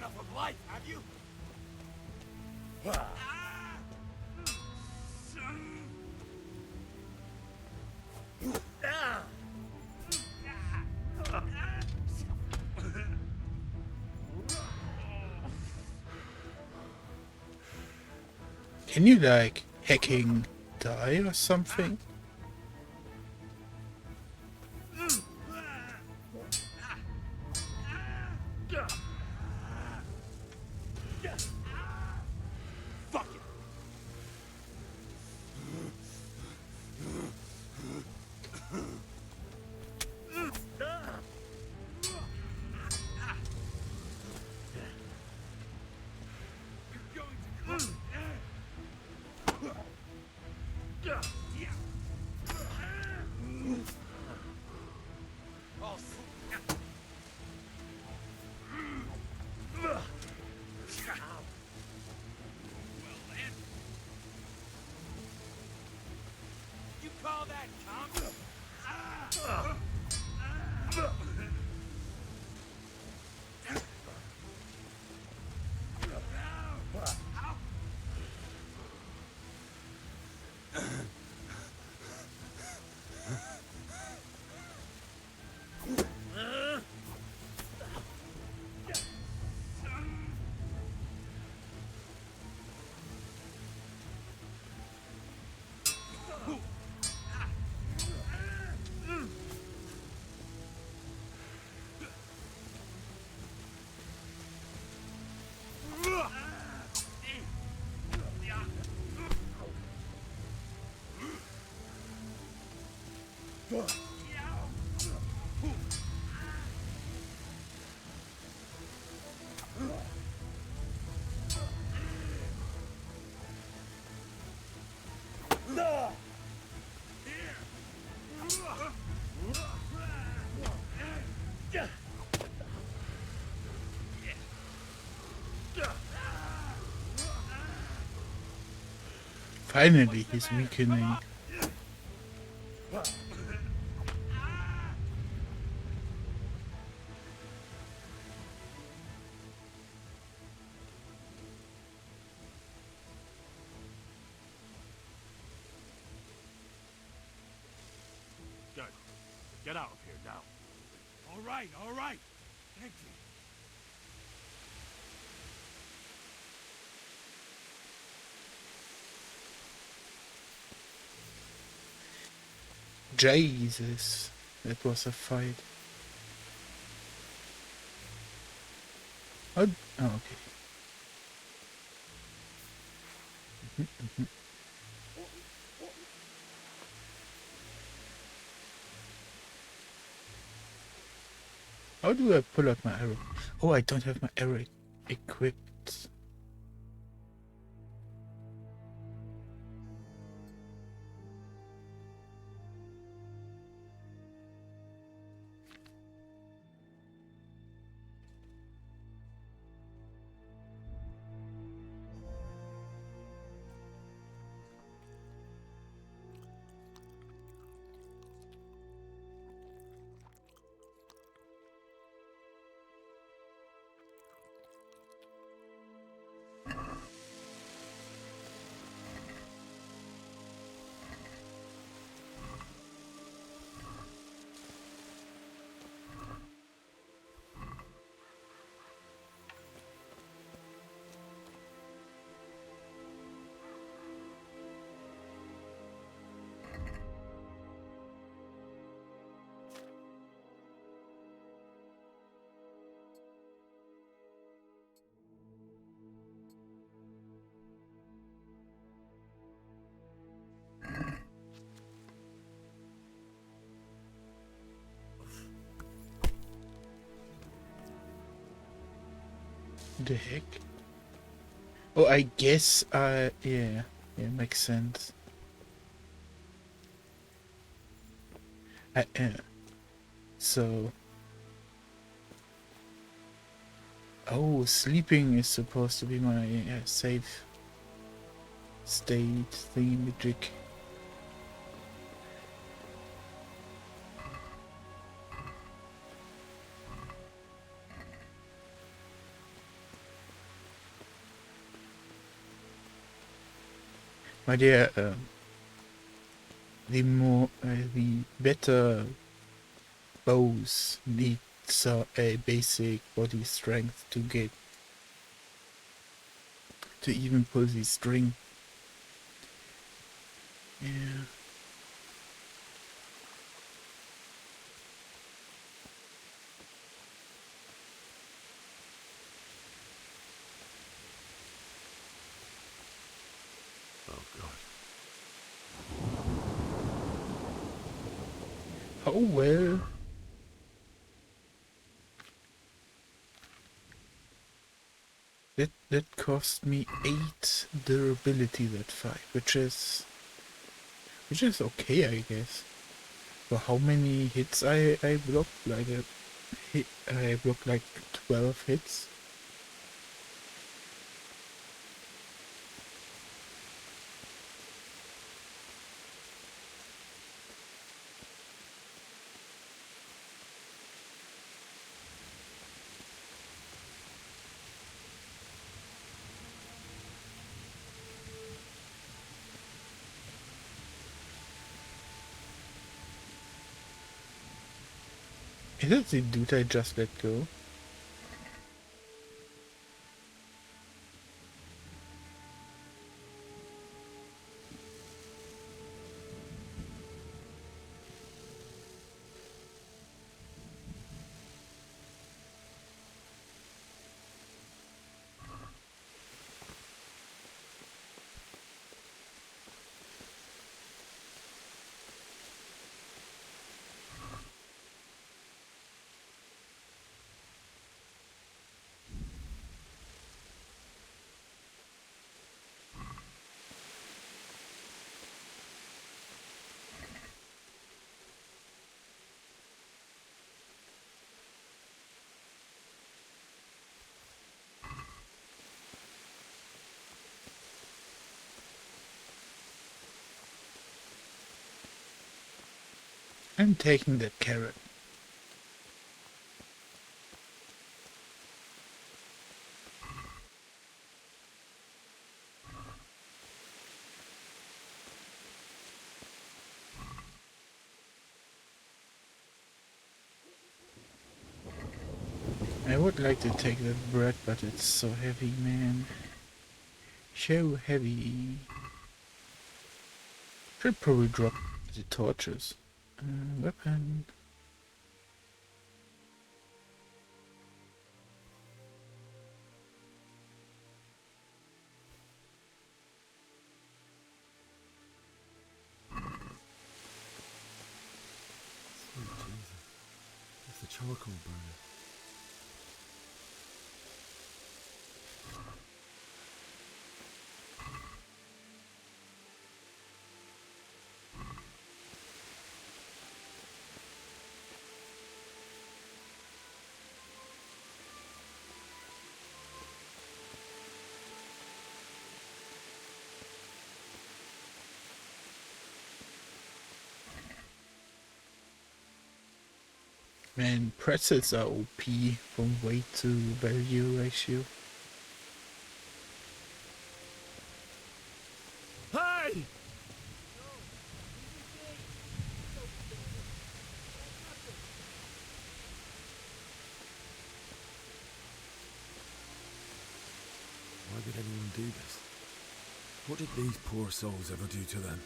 enough of life, have you? Can you like hacking die or something? Fuck it. You're going to close. Oh, you call that comp? Finally, he's weakening. Good. Get out of here now. All right, all right. Thank you. Jesus, that was a fight. Oh, okay. How do I pull out my arrow? Oh, I don't have my arrow equipped. The heck? Oh, I guess, yeah, makes sense. So, oh, sleeping is supposed to be my safe state thingy-majig. My dear, the better bows need a basic body strength to get to even pull the string. Yeah. Oh, God. Oh well. That cost me 8 durability that fight, which is okay, I guess. For how many hits I blocked? I blocked like 12 hits. Is it the dude I just let go? I'm taking that carrot. I would like to take that bread, but it's so heavy, man. So heavy. Should probably drop the torches. Weapon. Sweet Jesus. It's the charcoal burner. Man, pretzels are OP from weight to value ratio. Hey! Why would anyone do this? What did these poor souls ever do to them?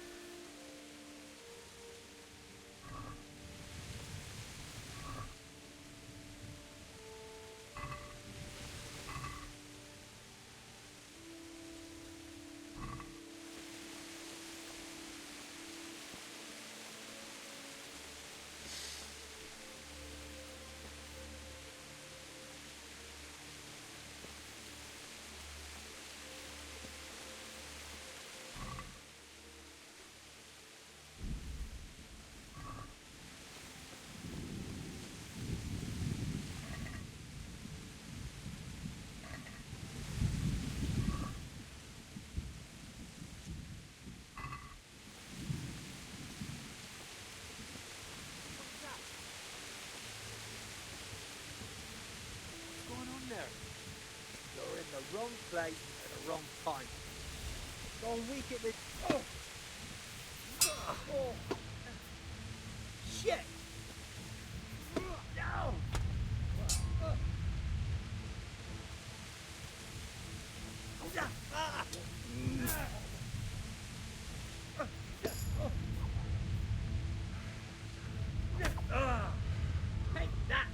What's going on there? You're in the wrong place at the wrong time. Go weak at the. Oh! Oh! Shit! No! Ah! Take that!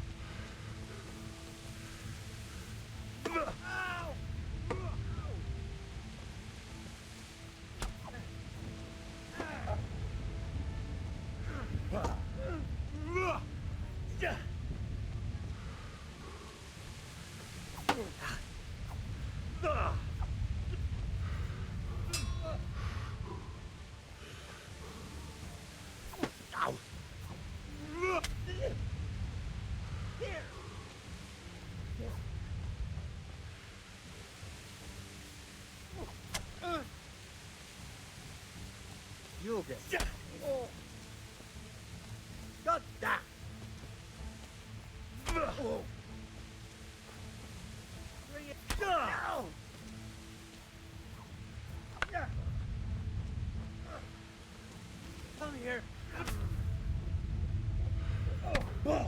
Ow! Ow! Here! You'll get. Oh! Got that! Oh! Bring it down! Come here! Oh!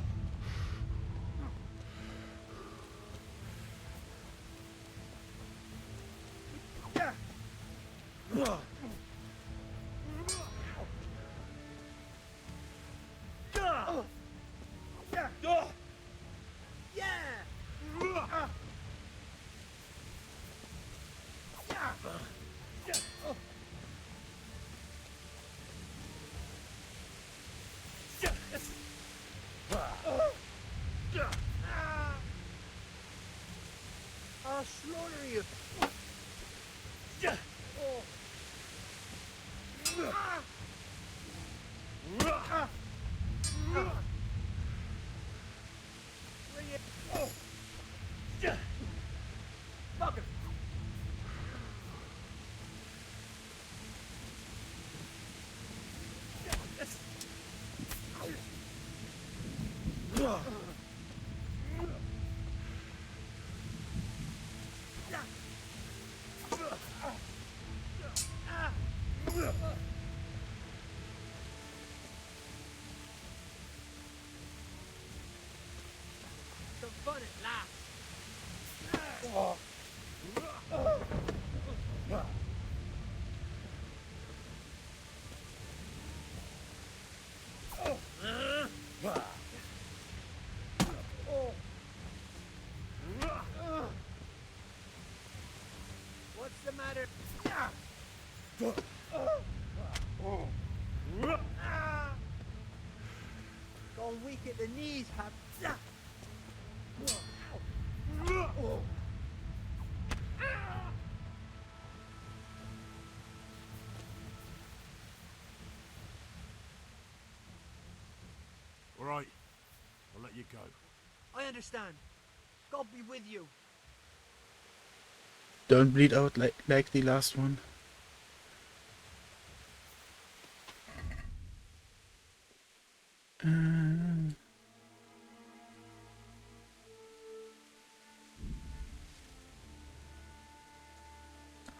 I'll slaughter you! Oh! Bring it! Oh! Fuck him! Some fun at last! Oh. What's the matter? Gone weak at the knees, have. All right. I'll let you go. I understand. God be with you. Don't bleed out like the last one.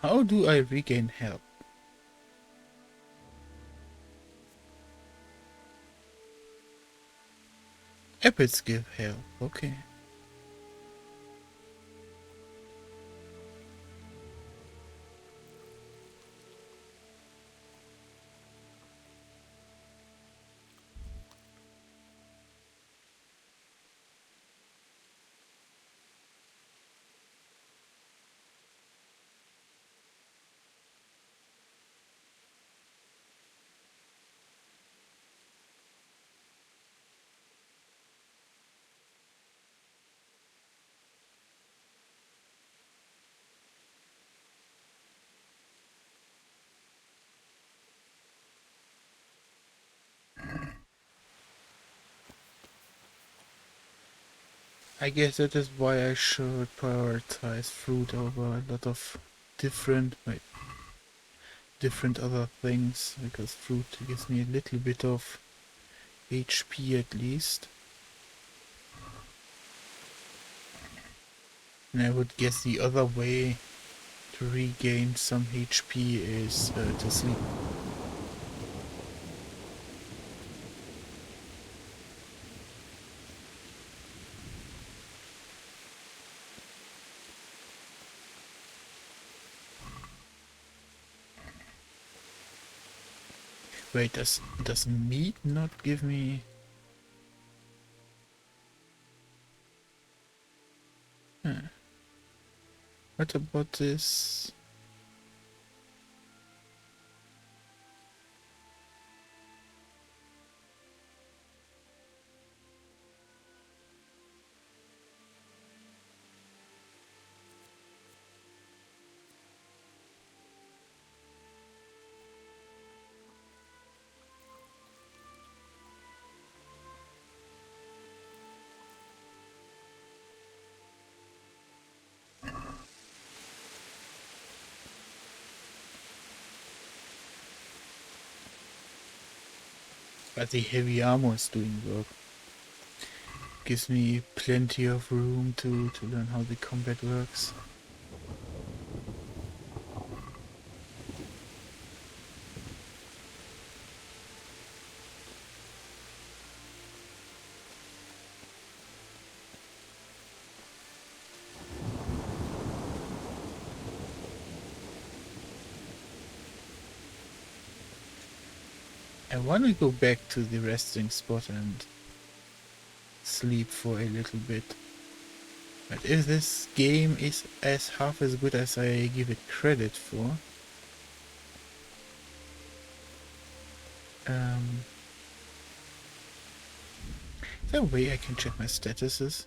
How do I regain health? Apples give health, okay. I guess that is why I should prioritize fruit over a lot of different, like, different other things, because fruit gives me a little bit of HP at least. And I would guess the other way to regain some HP is to sleep. Wait, does meat not give me? Huh. What about this? But the heavy armor is doing work. Gives me plenty of room to learn how the combat works. I want to go back to the resting spot and sleep for a little bit. But if this game is as half as good as I give it credit for, is there a way I can check my statuses?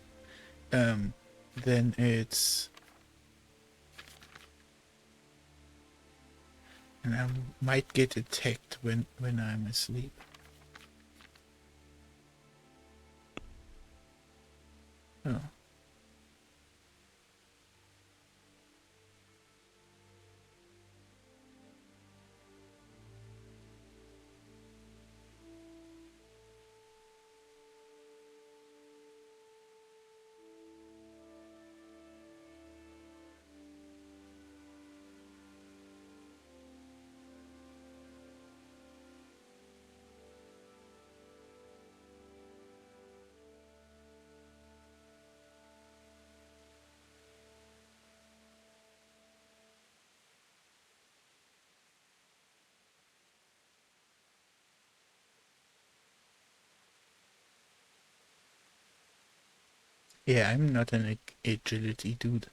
Then it's... And I might get attacked when I'm asleep. Oh. Yeah, I'm not an agility dude.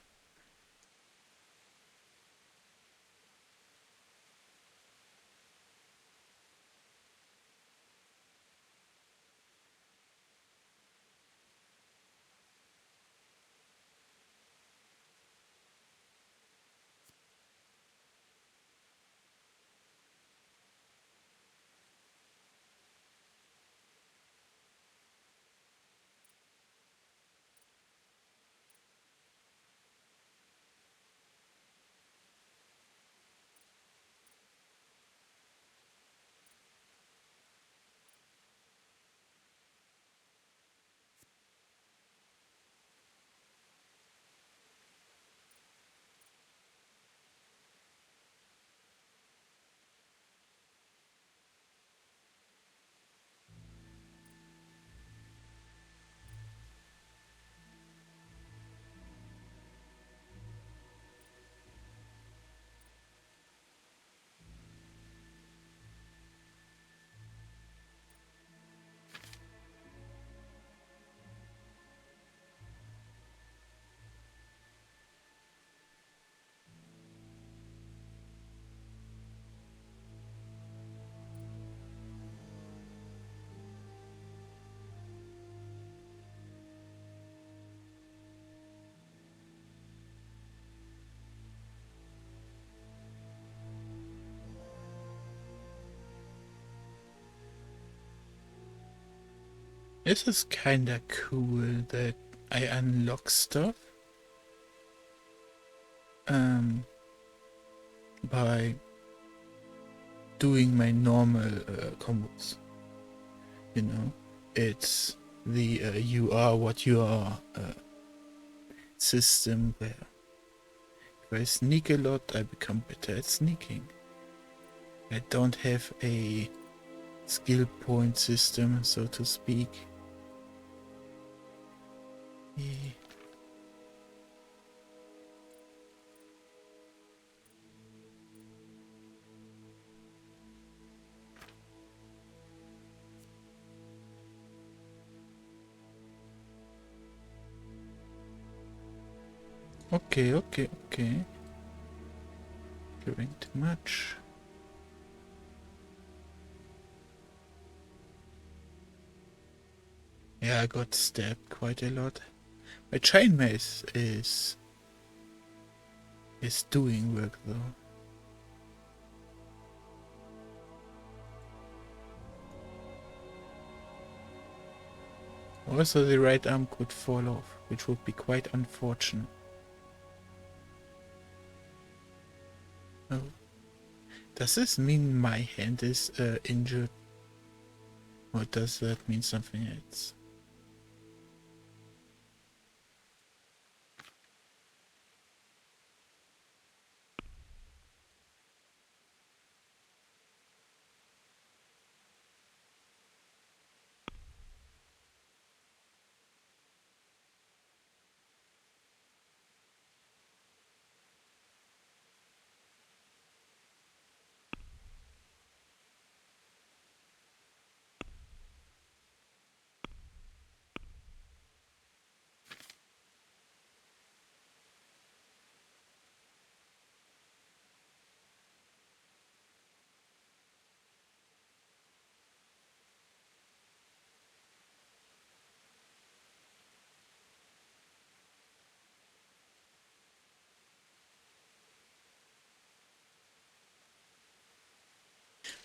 This is kinda cool that I unlock stuff by doing my normal combos. You know, it's the you are what you are system where If I sneak a lot, I become better at sneaking. I don't have a skill point system, so to speak. Eh, Okay, okay, okay. Doing too much. Yeah, I got stabbed quite a lot. My chain mace is doing work though. Also, the right arm could fall off, which would be quite unfortunate. Oh, does this mean my hand is injured, or does that mean something else?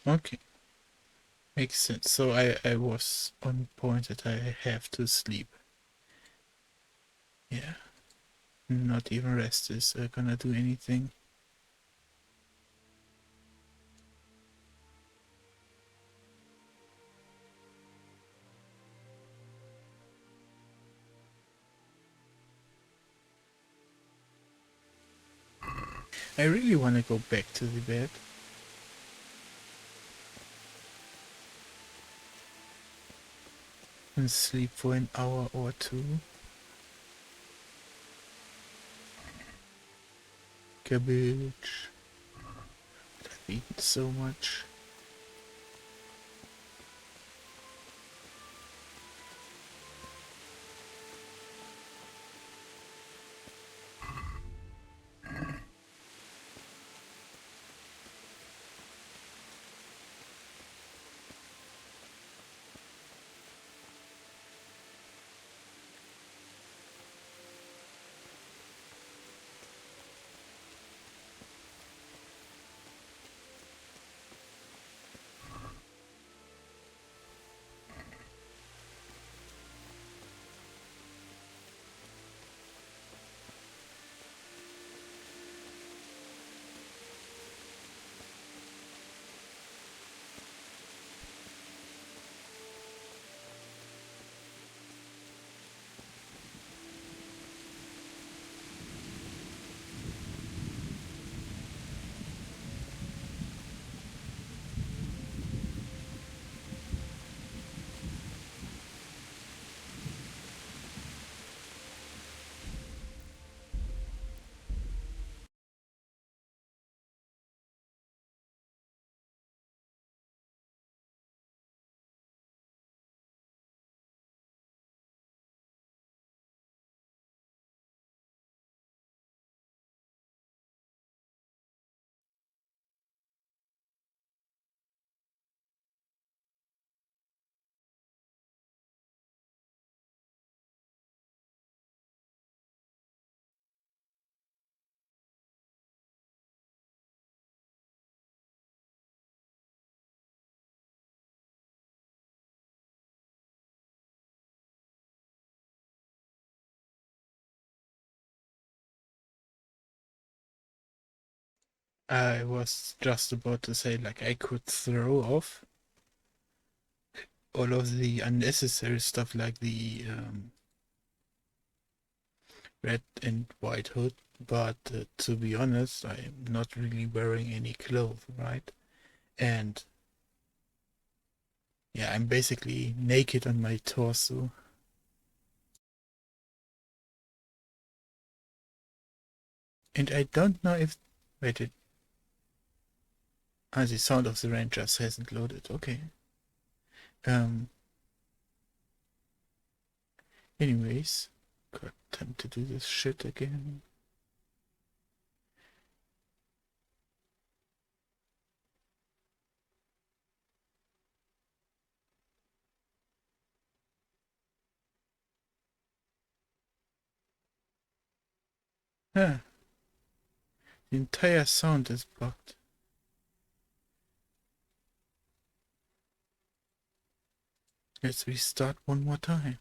Okay, makes sense. So I was on point that I have to sleep. Yeah, not even rest is gonna do anything. I really want to go back to the bed and sleep for an hour or two. Cabbage. I've eaten so much. I was just about to say, like, I could throw off all of the unnecessary stuff like the red and white hood but to be honest, I'm not really wearing any clothes, right? And yeah, I'm basically naked on my torso. And I don't know if... Wait, the sound of the Rangers hasn't loaded. Okay. Um. Anyways, got time to do this shit again. Ah, the entire sound is blocked. Let's restart one more time.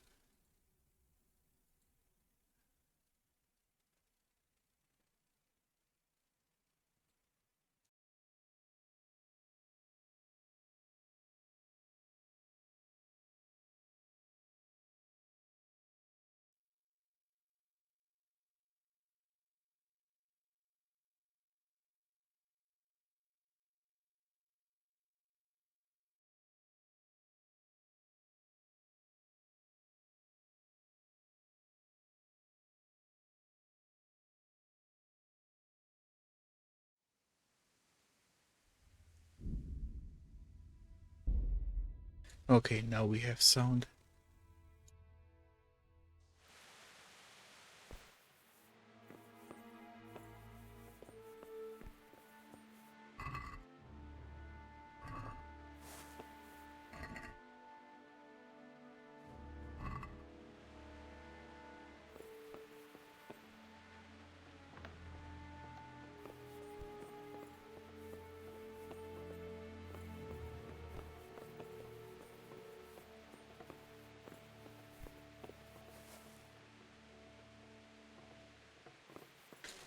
Okay, now we have sound.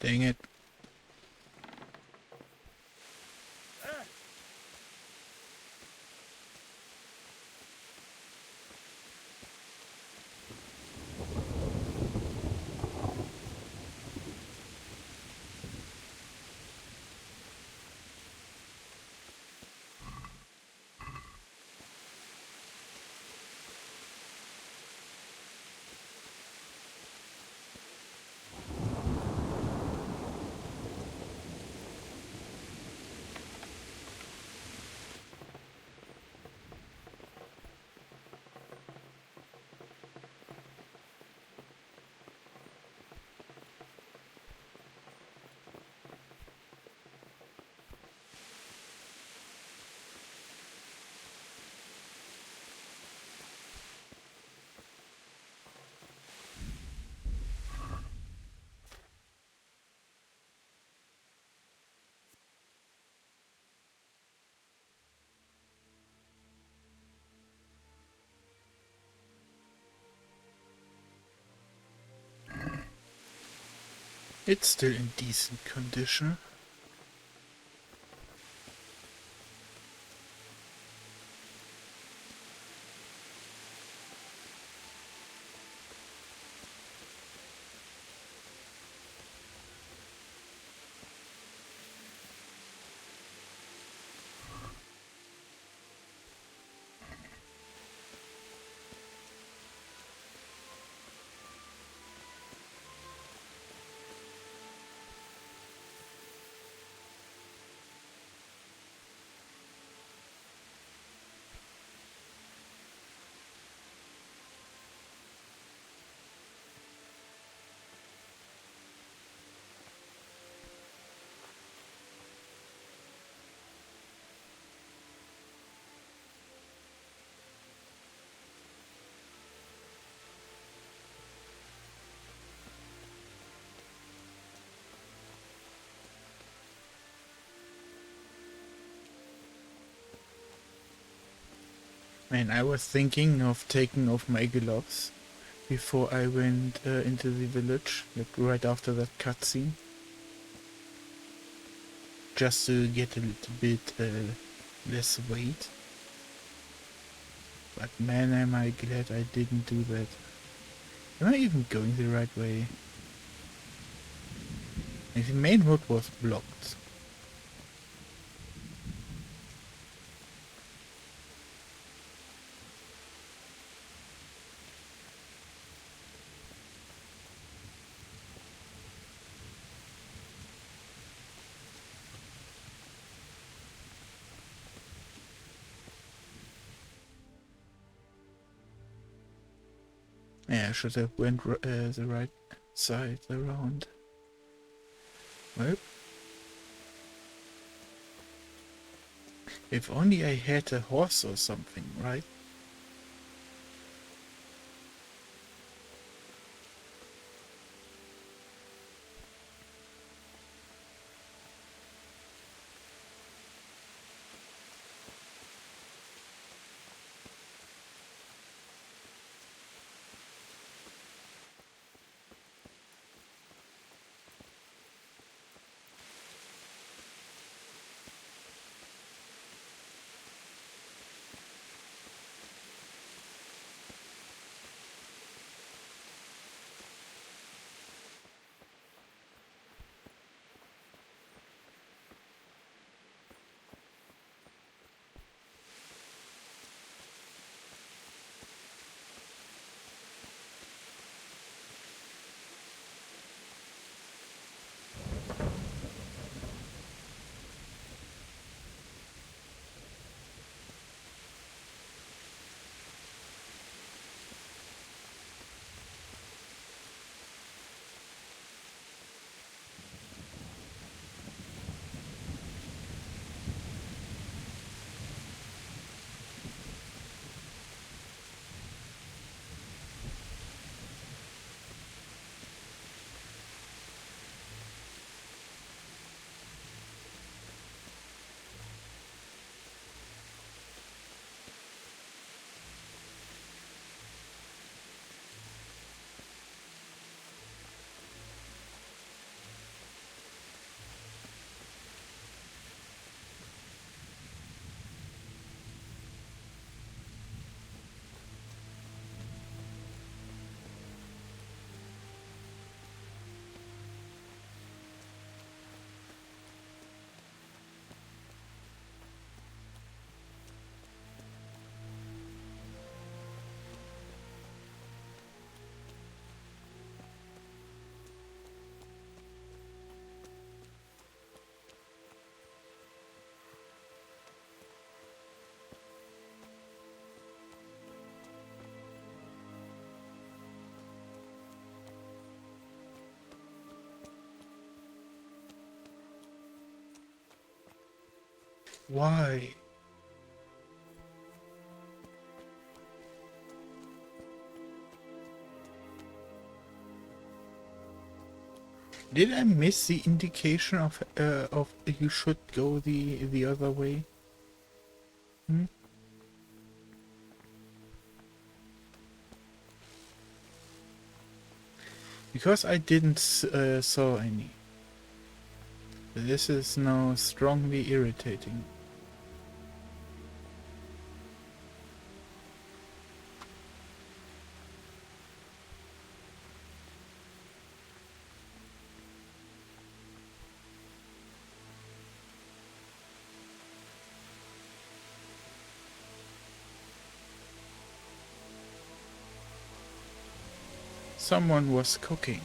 Dang it. It's still in decent condition. Man, I was thinking of taking off my gloves before I went into the village, like right after that cutscene. Just to get a little bit less weight. But man, am I glad I didn't do that. Am I even going the right way? And the main road was blocked. Yeah, I should have went the right side around. Well, if only I had a horse or something, right? Why? Did I miss the indication of you should go the other way? Hmm? Because I didn't saw any. This is now strongly irritating. Someone was cooking.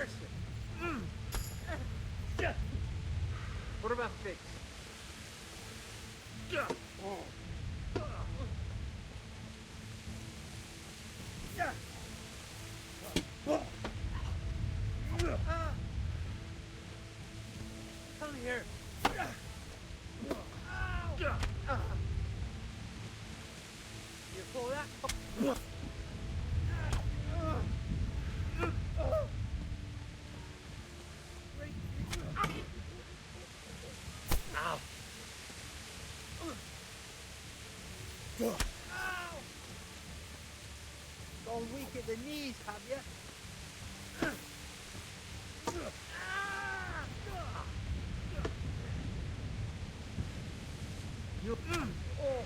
mercy. What about Fix? Come here. You pull that? Ow. Gone weak at the knees, have you? You. Oh.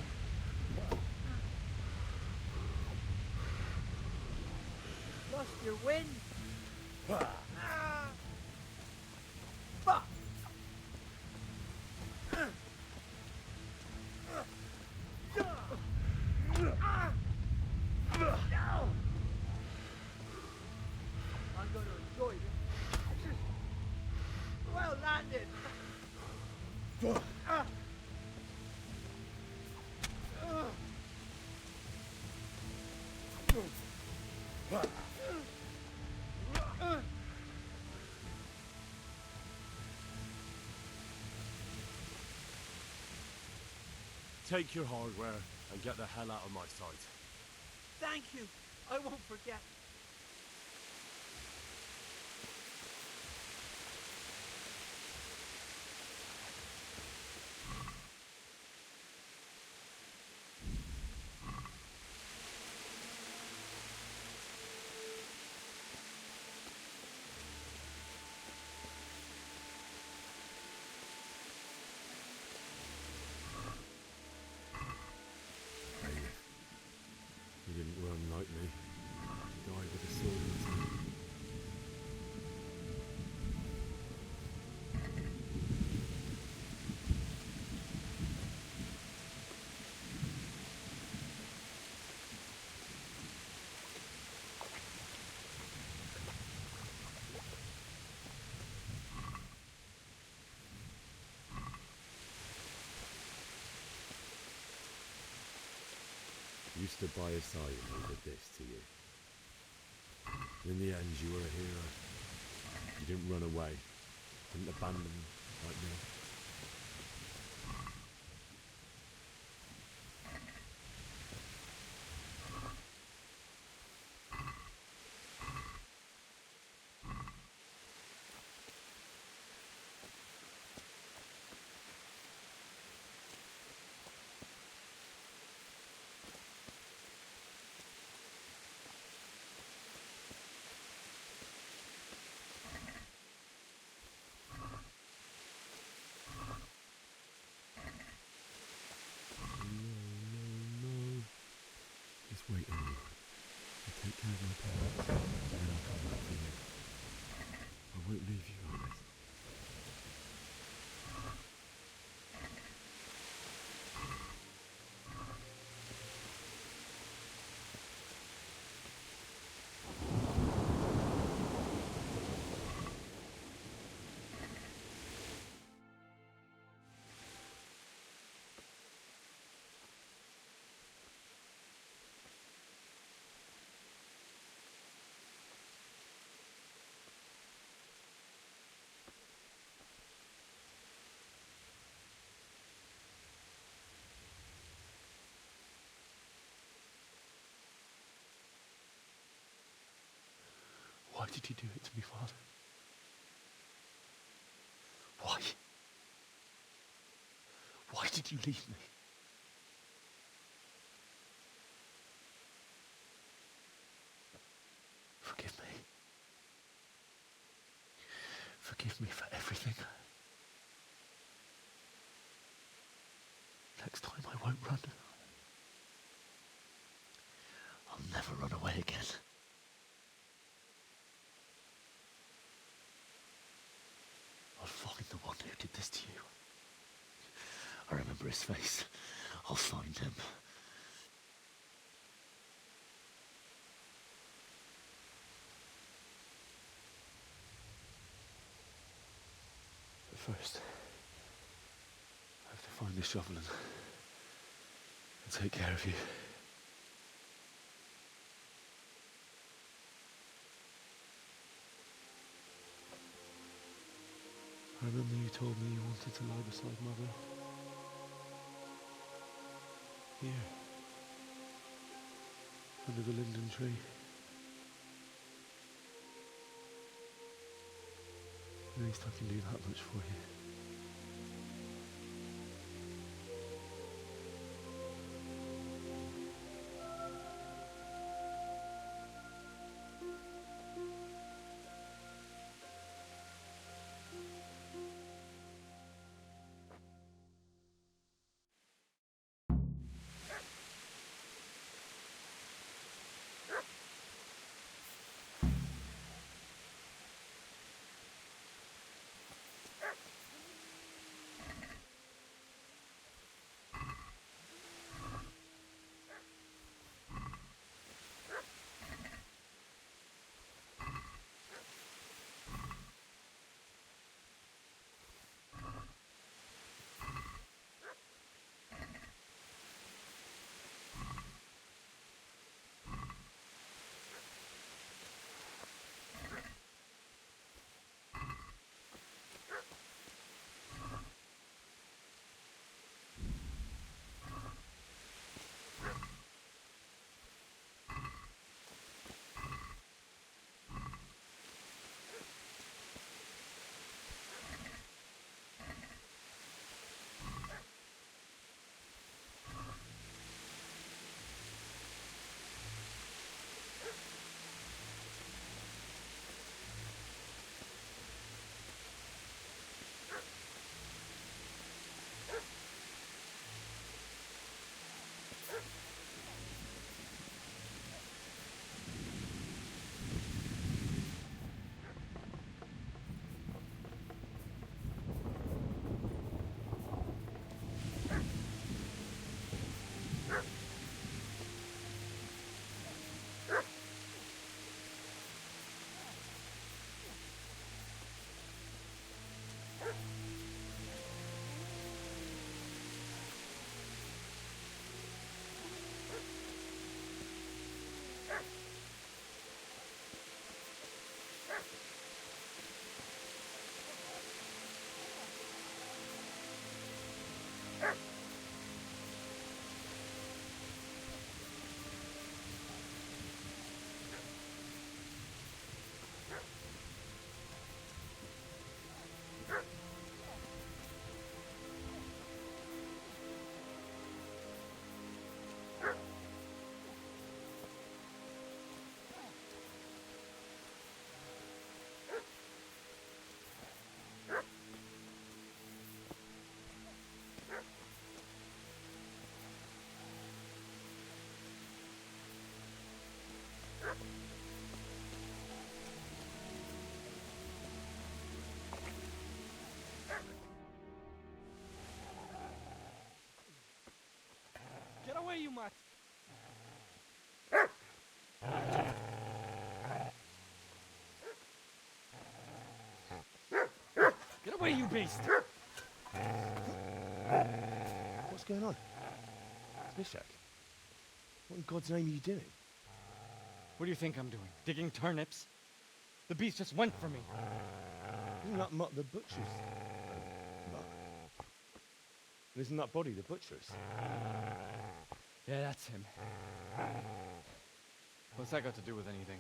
Lost your wind. Fuck. I'm going to enjoy this. Well landed. Take your hardware and get the hell out of my sight. Thank you. I won't forget. You didn't run like me. You died with a sword in his hand. You stood by his side and he did this to you. In the end, you were a hero. You didn't run away. Didn't abandon him like me. No. Just wait a minute. I'll take care of my parents, and then I'll come back for you. I won't leave you like this. Why did you do it to me, Father? Why? Why did you leave me? Forgive me. Forgive me for everything. Next time I won't run. I'll never run away again. I'll find the one who did this to you. I remember his face. I'll find him. first, I have to find the shovel and take care of you. I remember you told me you wanted to lie beside Mother. Here. Under the linden tree. At least I can do that much for you. Get away, you mutt! Get away, you beast! What's going on? It's Mishak. What in God's name are you doing? What do you think I'm doing? Digging turnips? The beast just went for me. Isn't that Mutt the butcher's? Mutt. And isn't that body the butcher's? Yeah, that's him. What's that got to do with anything?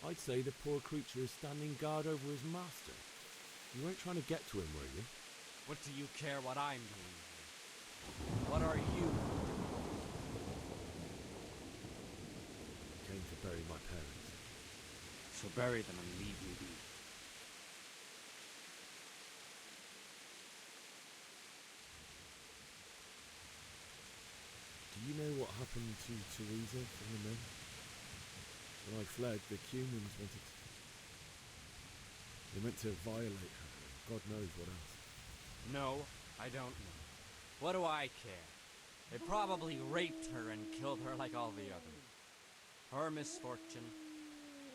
I'd say the poor creature is standing guard over his master. You weren't trying to get to him, were you? What do you care what I'm doing? What are you? Came to bury my parents. So bury them and leave me be. Do you know what happened to Teresa from the men? When I fled, the humans wanted to... They meant to violate her, and God knows what else. No, I don't know. What do I care? They probably raped her and killed her like all the others. her misfortune.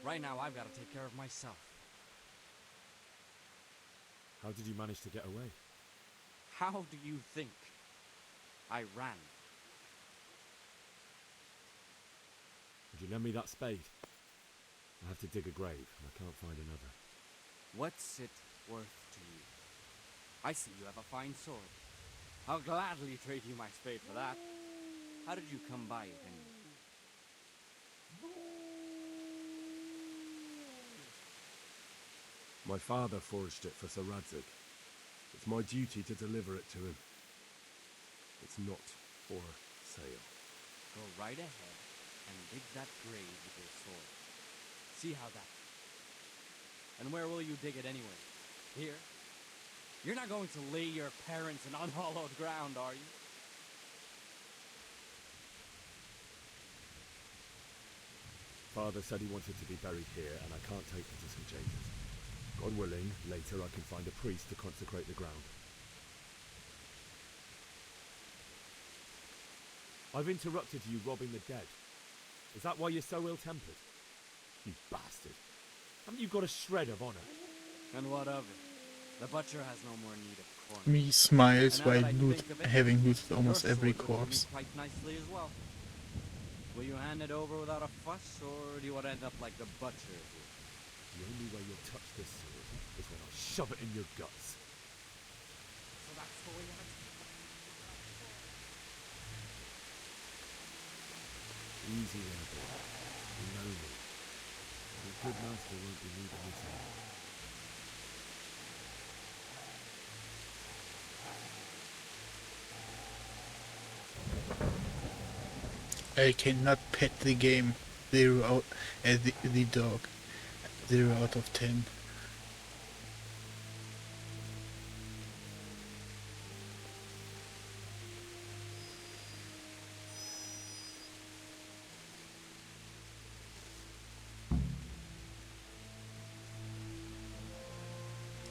Right now, I've got to take care of myself. How did you manage to get away? How do you think I ran? Would you lend me that spade? I have to dig a grave, and I can't find another. What's it worth to you? I see you have a fine sword. I'll gladly trade you my spade for that. How did you come by it anyway? My father forged it for Sir Radzig. It's my duty to deliver it to him. It's not for sale. Go right ahead and dig that grave with your sword. See how that... And where will you dig it anyway? Here? You're not going to lay your parents in unhallowed ground, are you? Father said he wanted to be buried here, and I can't take him to St. James's. God willing, later I can find a priest to consecrate the ground. I've interrupted you robbing the dead. Is that why you're so ill-tempered? You bastard. Haven't you got a shred of honor? And what of it? The butcher has no more need of corn. Me smiles And now while that I think of it, having looted your almost every sword looks to me corpse. quite nicely as well. Will you hand it over without a fuss, or do you want to end up like the butcher did? The only way you'll touch this sword is when I shove it in your guts. So that's the way of it? Easy there, boy. You know me. The good master won't be leaving this out. I cannot pet the game. 0 out, the dog. 0 out of 10.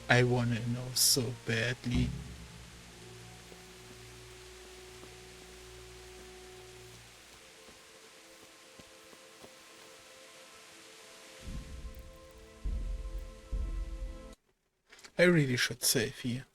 I wanna know so badly. I really should save here.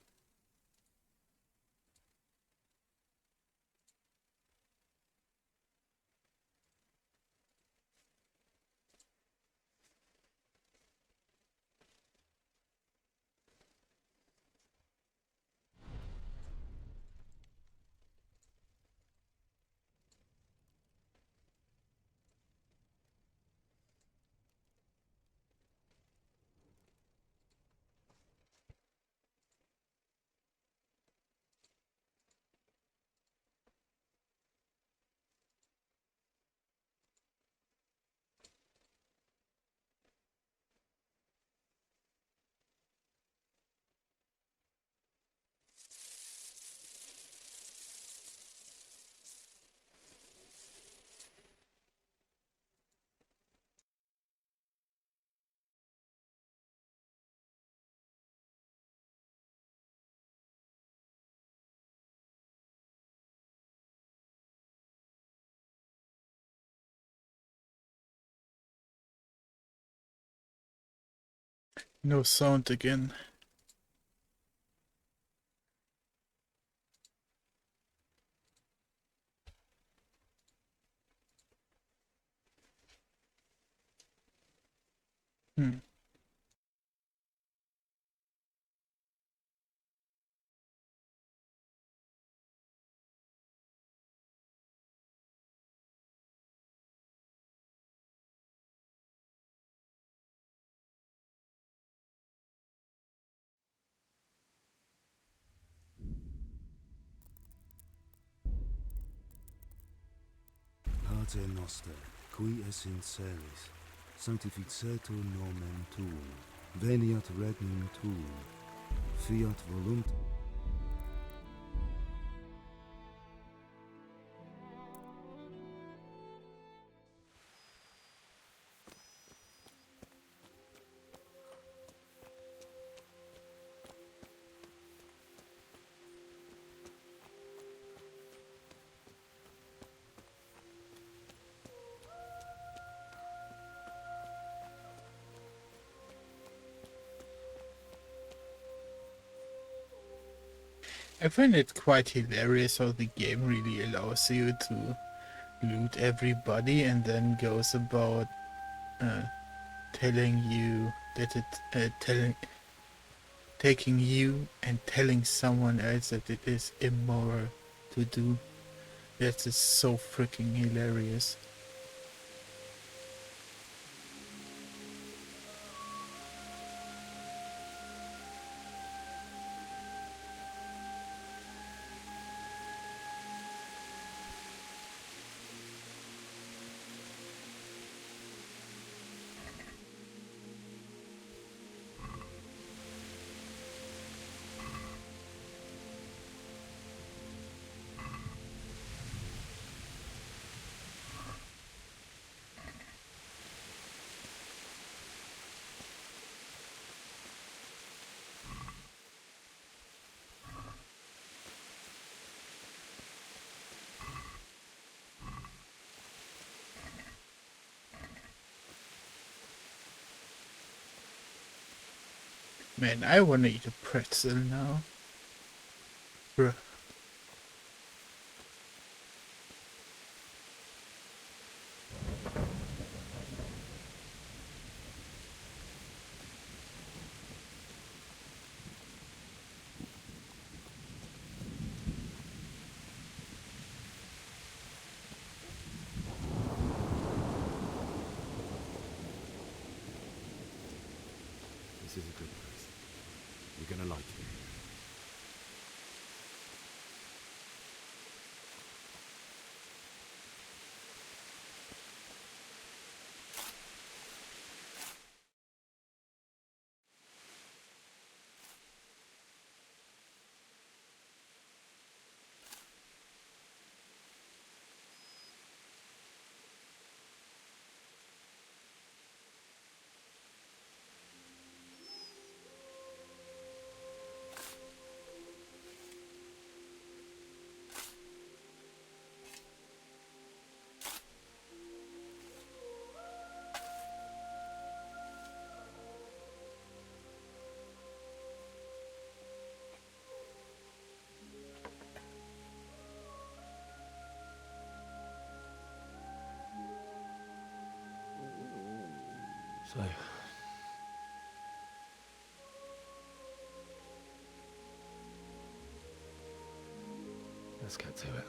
No sound again. Hmm. Pater noster, qui es in celis, sanctificetur nomen tuum, veniat regnum tuum, fiat voluntas I find it quite hilarious how the game really allows you to loot everybody and then goes about uh, telling you that taking you and telling someone else that it is immoral to do. That is so freaking hilarious. Man, I wanna eat a pretzel now. Bruh. This is a good place. You're gonna like it. So, let's get to it.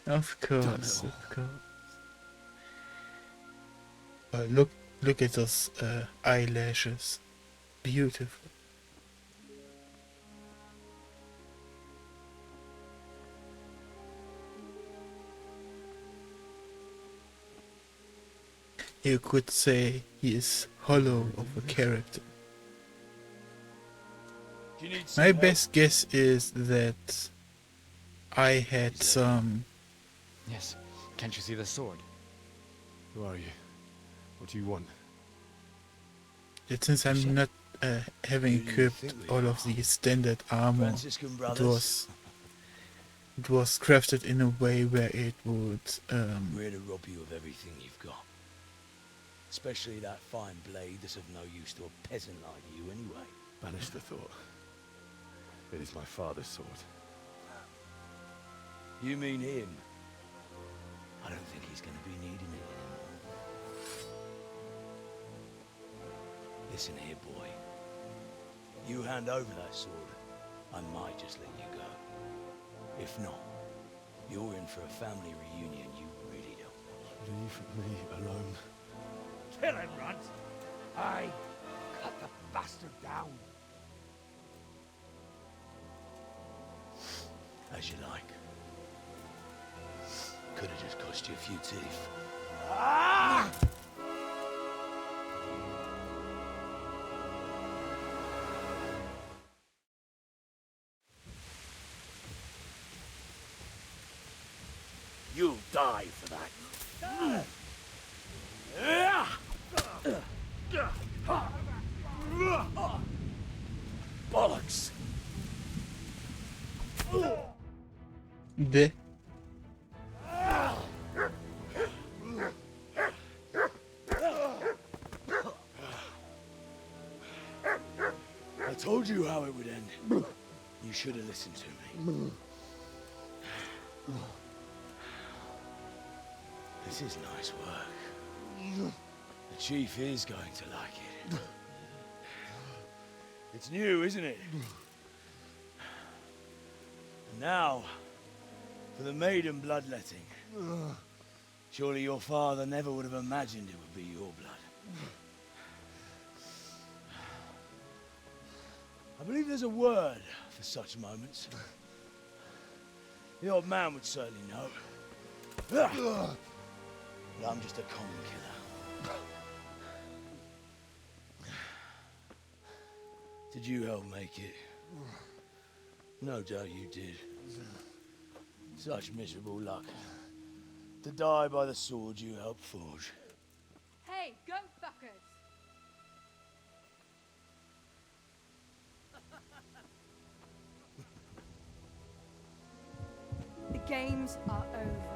Of Damn it course, all. of course. Look at those eyelashes. Beautiful. You could say he is hollow of a character. Do you need My some help? best guess is that I had He's there. some. Yes. Can't you see the sword? Who are you? What do you want? That since You I'm said- not having Who do you equipped think we all are? of the standard armor, Franciscan it brothers? was crafted in a way where it would We're here to rob you of everything you've got. Especially that fine blade that's of no use to a peasant like you anyway. Banish the thought. It is my father's sword. You mean him? I don't think he's going to be needing it anymore. Listen here, boy. You hand over that sword, I might just let you go. If not, you're in for a family reunion you really don't want. Leave me alone. Kill him, Runt! Aye, cut the bastard down. As you like. Could have just cost you a few teeth. Ah! You'll die for that. Bollocks! The I told you how it would end. You should have listened to me. This is nice work. The chief is going to like it. It's new, isn't it? And now, for the maiden bloodletting. Surely your father never would have imagined it would be your blood. I believe there's a word for such moments. The old man would certainly know. But I'm just a common killer. Did you help make it? No doubt you did. Such miserable luck. To die by the sword you helped forge. Hey, go fuckers! The games are over.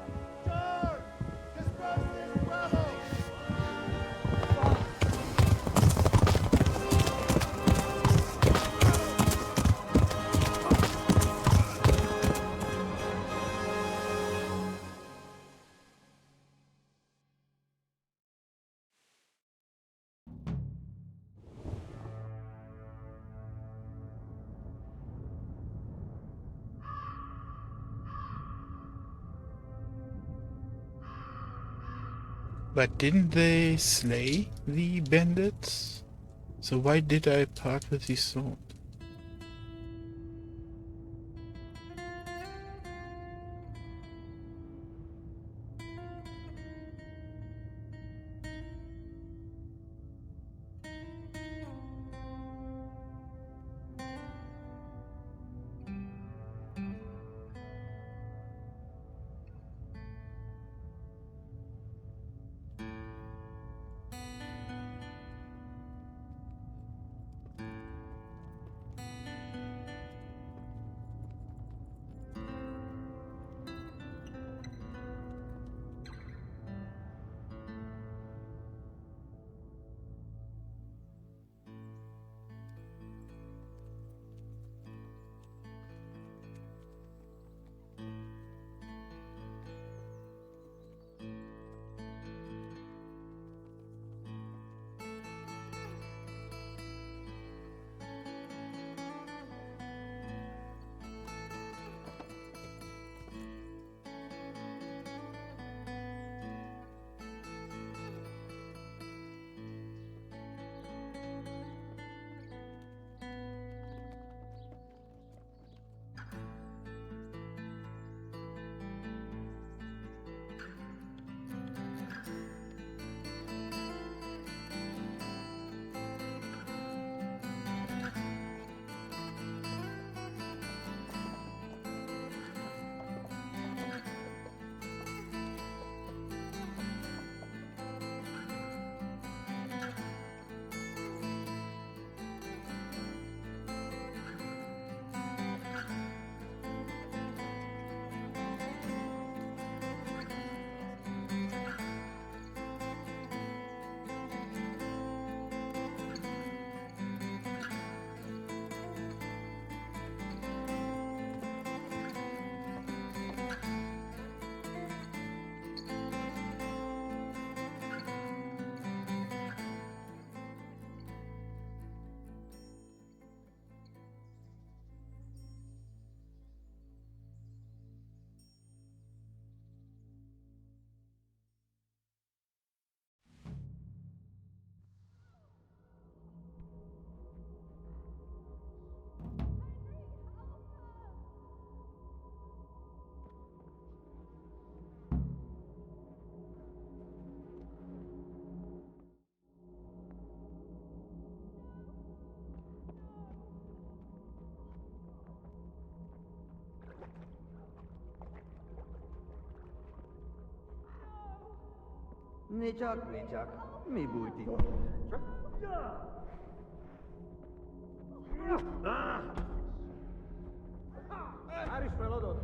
But didn't they slay the bandits? So why did I part with the sword? Nicsak, mi bújt itt? Már is feladod?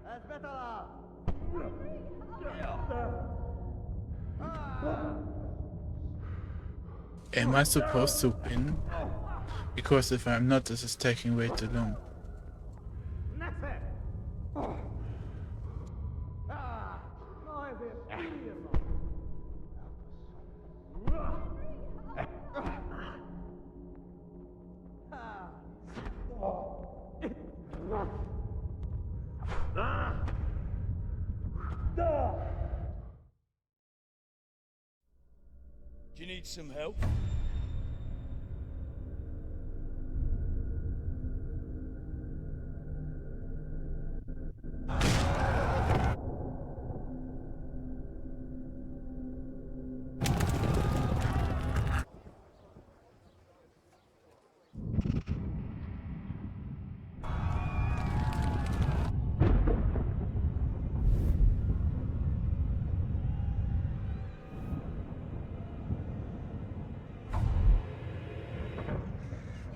Ez betalál! Am I supposed to win? Because if I'm not, this is taking way too long. Nesze! Na ezért írva! Do you need some help?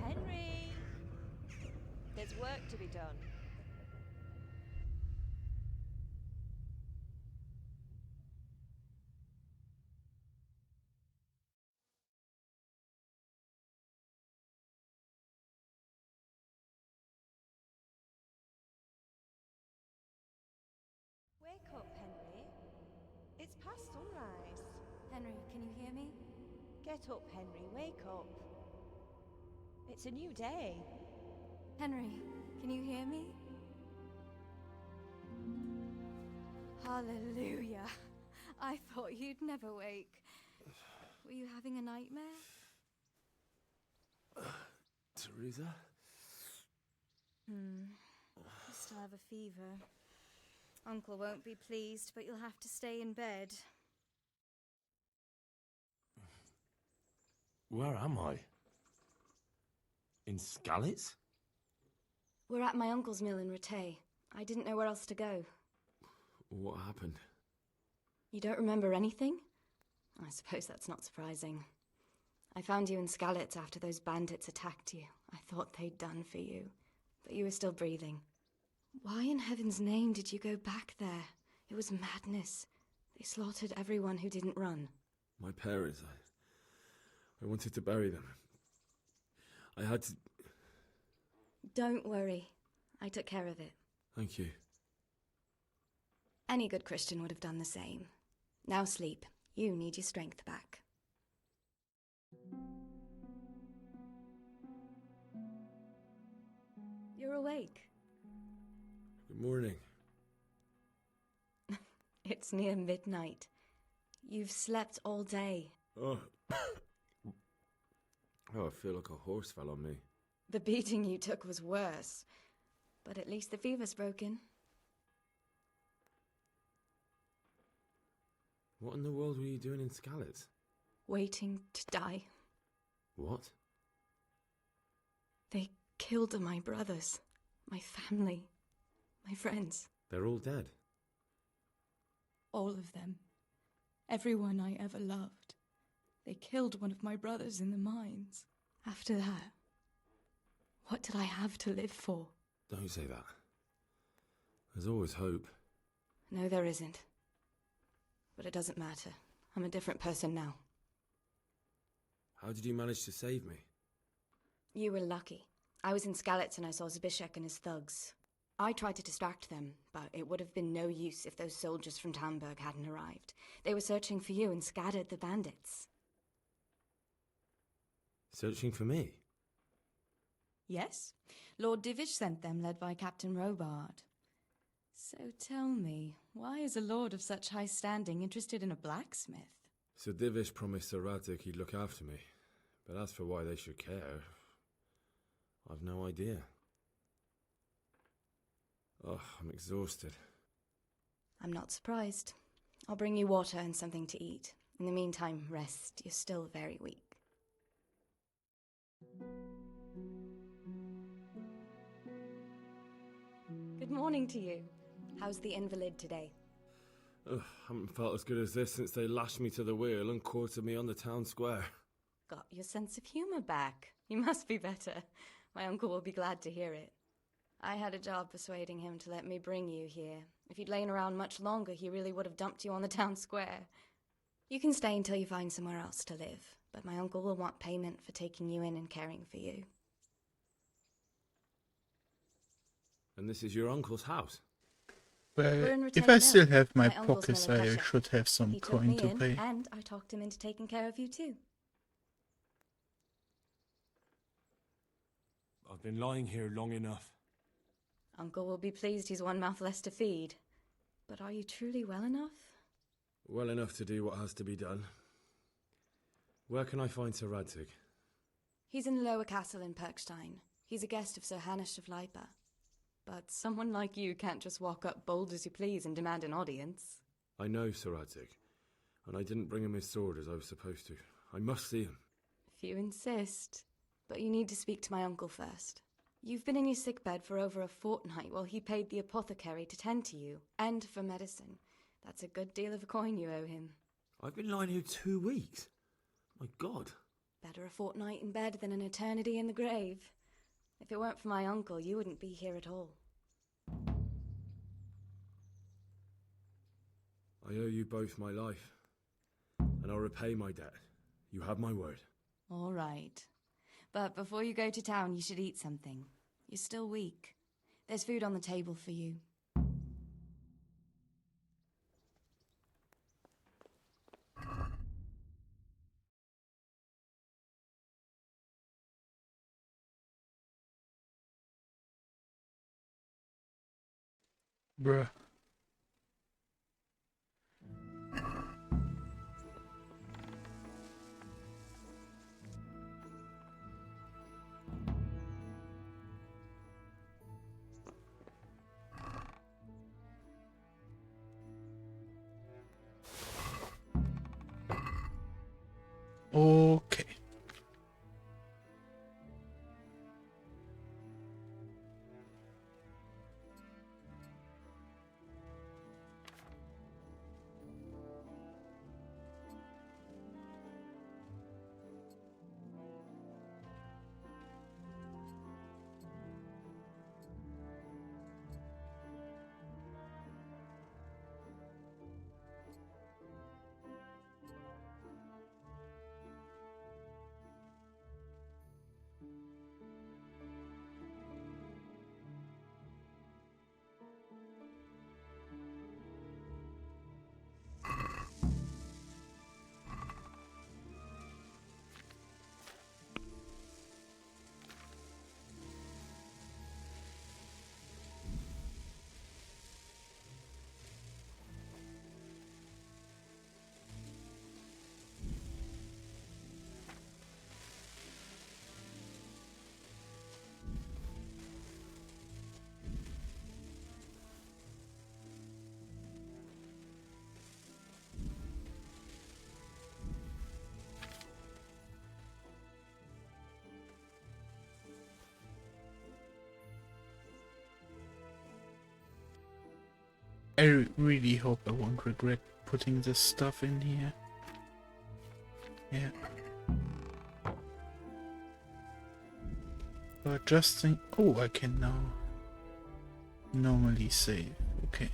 Henry! There's work to be done. Wake up, Henry. It's past sunrise. Henry, can you hear me? Get up, Henry. Wake up. It's a new day. Henry, can you hear me? Hallelujah. I thought you'd never wake. Were you having a nightmare? Teresa? You still have a fever. Uncle won't be pleased, but you'll have to stay in bed. Where am I? In Skalitz? We're at my uncle's mill in Rattay. I didn't know where else to go. What happened? You don't remember anything? I suppose that's not surprising. I found you in Skalitz after those bandits attacked you. I thought they'd done for you, but you were still breathing. Why in heaven's name did you go back there? It was madness. They slaughtered everyone who didn't run. My parents, I wanted to bury them. I had to... Don't worry. I took care of it. Thank you. Any good Christian would have done the same. Now sleep. You need your strength back. You're awake. Good morning. It's near midnight. You've slept all day. Oh. Oh, I feel like a horse fell on me. The beating you took was worse. But at least the fever's broken. What in the world were you doing in Skalitz? Waiting to die. What? They killed my brothers, my family, my friends. They're all dead. All of them. Everyone I ever loved. They killed one of my brothers in the mines. After that, what did I have to live for? Don't say that. There's always hope. No, there isn't. But it doesn't matter. I'm a different person now. How did you manage to save me? You were lucky. I was in Skalitz and I saw Zbyszek and his thugs. I tried to distract them, but it would have been no use if those soldiers from Tamburg hadn't arrived. They were searching for you and scattered the bandits. Searching for me? Yes. Lord Divish sent them, led by Captain Robard. So tell me, why is a lord of such high standing interested in a blacksmith? Sir Divish promised Sir Radzik he'd look after me. But as for why they should care, I've no idea. Oh, I'm exhausted. I'm not surprised. I'll bring you water and something to eat. In the meantime, rest. You're still very weak. Good morning to you. How's the invalid today? Ugh, haven't felt as good as this since they lashed me to the wheel and quartered me on the town square. Got your sense of humour back. You must be better. My uncle will be glad to hear it. I had a job persuading him to let me bring you here. If you'd lain around much longer, he really would have dumped you on the town square. You can stay until you find somewhere else to live, but my uncle will want payment for taking you in and caring for you. And this is your uncle's house? We're in But if Retain I Mill. still have my uncle's pockets, mill in I Hesher. should have some He took coin me to in, pay. and I talked him into taking care of you too. I've been lying here long enough. Uncle will be pleased he's one mouth less to feed. But are you truly well enough? Well enough to do what has to be done. Where can I find Sir Radzig? He's in the lower castle in Perkstein. He's a guest of Sir Hanush of Leipa. But someone like you can't just walk up bold as you please and demand an audience. I know Sir Radzig, and I didn't bring him his sword as I was supposed to. I must see him. If you insist. But you need to speak to my uncle first. You've been in your sickbed for over a fortnight while he paid the apothecary to tend to you, and for medicine. That's a good deal of a coin you owe him. I've been lying here 2 weeks. My God. Better a fortnight in bed than an eternity in the grave. If it weren't for my uncle, you wouldn't be here at all. I owe you both my life, and I'll repay my debt. You have my word. All right. But before you go to town, you should eat something. You're still weak. There's food on the table for you. Bruh. Okay. I really hope I won't regret putting this stuff in here. Yeah. But just think... Oh, I can now normally save. Okay.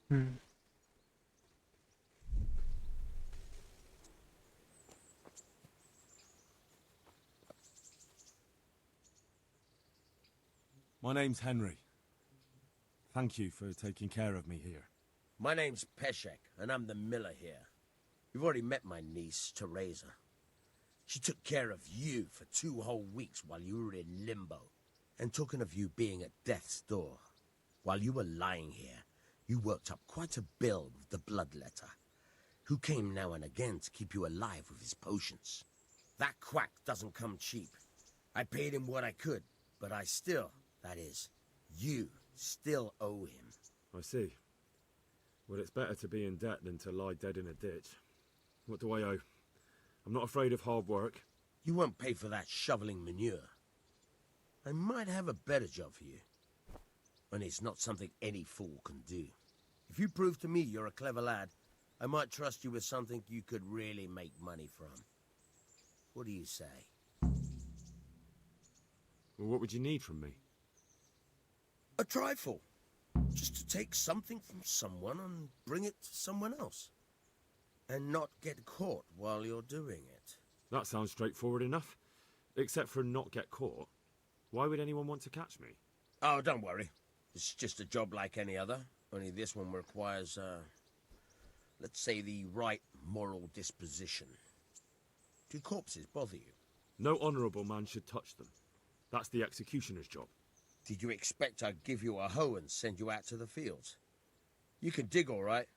Hmm. My name's Henry. Thank you for taking care of me here. My name's Peshek, and I'm the miller here. You've already met my niece, Teresa. She took care of you for 2 whole weeks while you were in limbo. And talking of you being at death's door, while you were lying here, you worked up quite a bill with the bloodletter, who came now and again to keep you alive with his potions. That quack doesn't come cheap. I paid him what I could, but I still, that is, you still owe him. I see. Well, it's better to be in debt than to lie dead in a ditch. What do I owe? I'm not afraid of hard work. You won't pay for that shoveling manure. I might have a better job for you. And it's not something any fool can do. If you prove to me you're a clever lad, I might trust you with something you could really make money from. What do you say? Well, what would you need from me? A trifle. Just to take something from someone and bring it to someone else. And not get caught while you're doing it. That sounds straightforward enough. Except for not get caught. Why would anyone want to catch me? Oh, don't worry. It's just a job like any other. Only this one requires, let's say, the right moral disposition. Do corpses bother you? No honourable man should touch them. That's the executioner's job. Did you expect I'd give you a hoe and send you out to the fields? You can dig all right,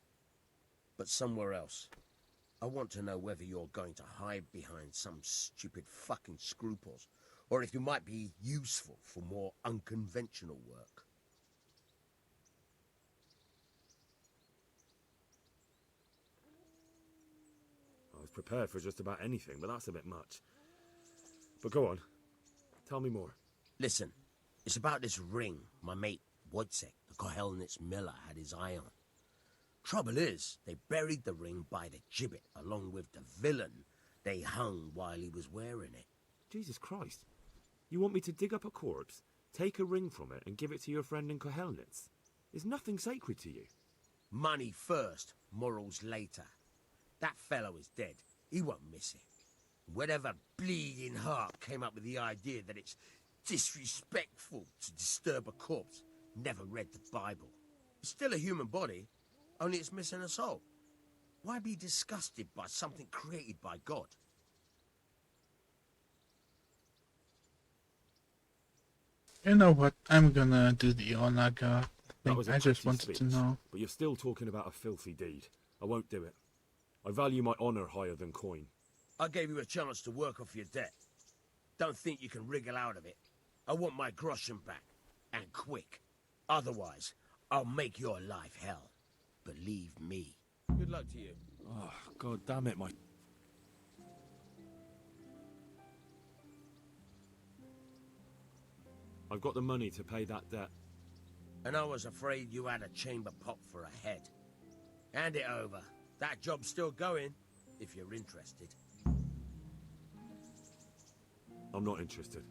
but somewhere else. I want to know whether you're going to hide behind some stupid fucking scruples, or if you might be useful for more unconventional work. I was prepared for just about anything, but that's a bit much. But go on. Tell me more. Listen, it's about this ring my mate Wojciech, the Kohelnitz miller, had his eye on. Trouble is, they buried the ring by the gibbet along with the villain they hung while he was wearing it. Jesus Christ. You want me to dig up a corpse, take a ring from it, and give it to your friend in Kohelnitz? Is nothing sacred to you? Money first, morals later. That fellow is dead. He won't miss it. Whatever bleeding heart came up with the idea that it's disrespectful to disturb a corpse never read the Bible. It's still a human body, only it's missing a soul. Why be disgusted by something created by God? You know what? I'm gonna do the honor guard That thing. was a I just pretty wanted to speech, know. But you're still talking about a filthy deed. I won't do it. I value my honour higher than coin. I gave you a chance to work off your debt. Don't think you can wriggle out of it. I want my groschen back, and quick. Otherwise, I'll make your life hell. Believe me. Good luck to you. Oh, God damn it, my... I've got the money to pay that debt. And I was afraid you had a chamber pot for a head. Hand it over. That job's still going, if you're interested. I'm not interested.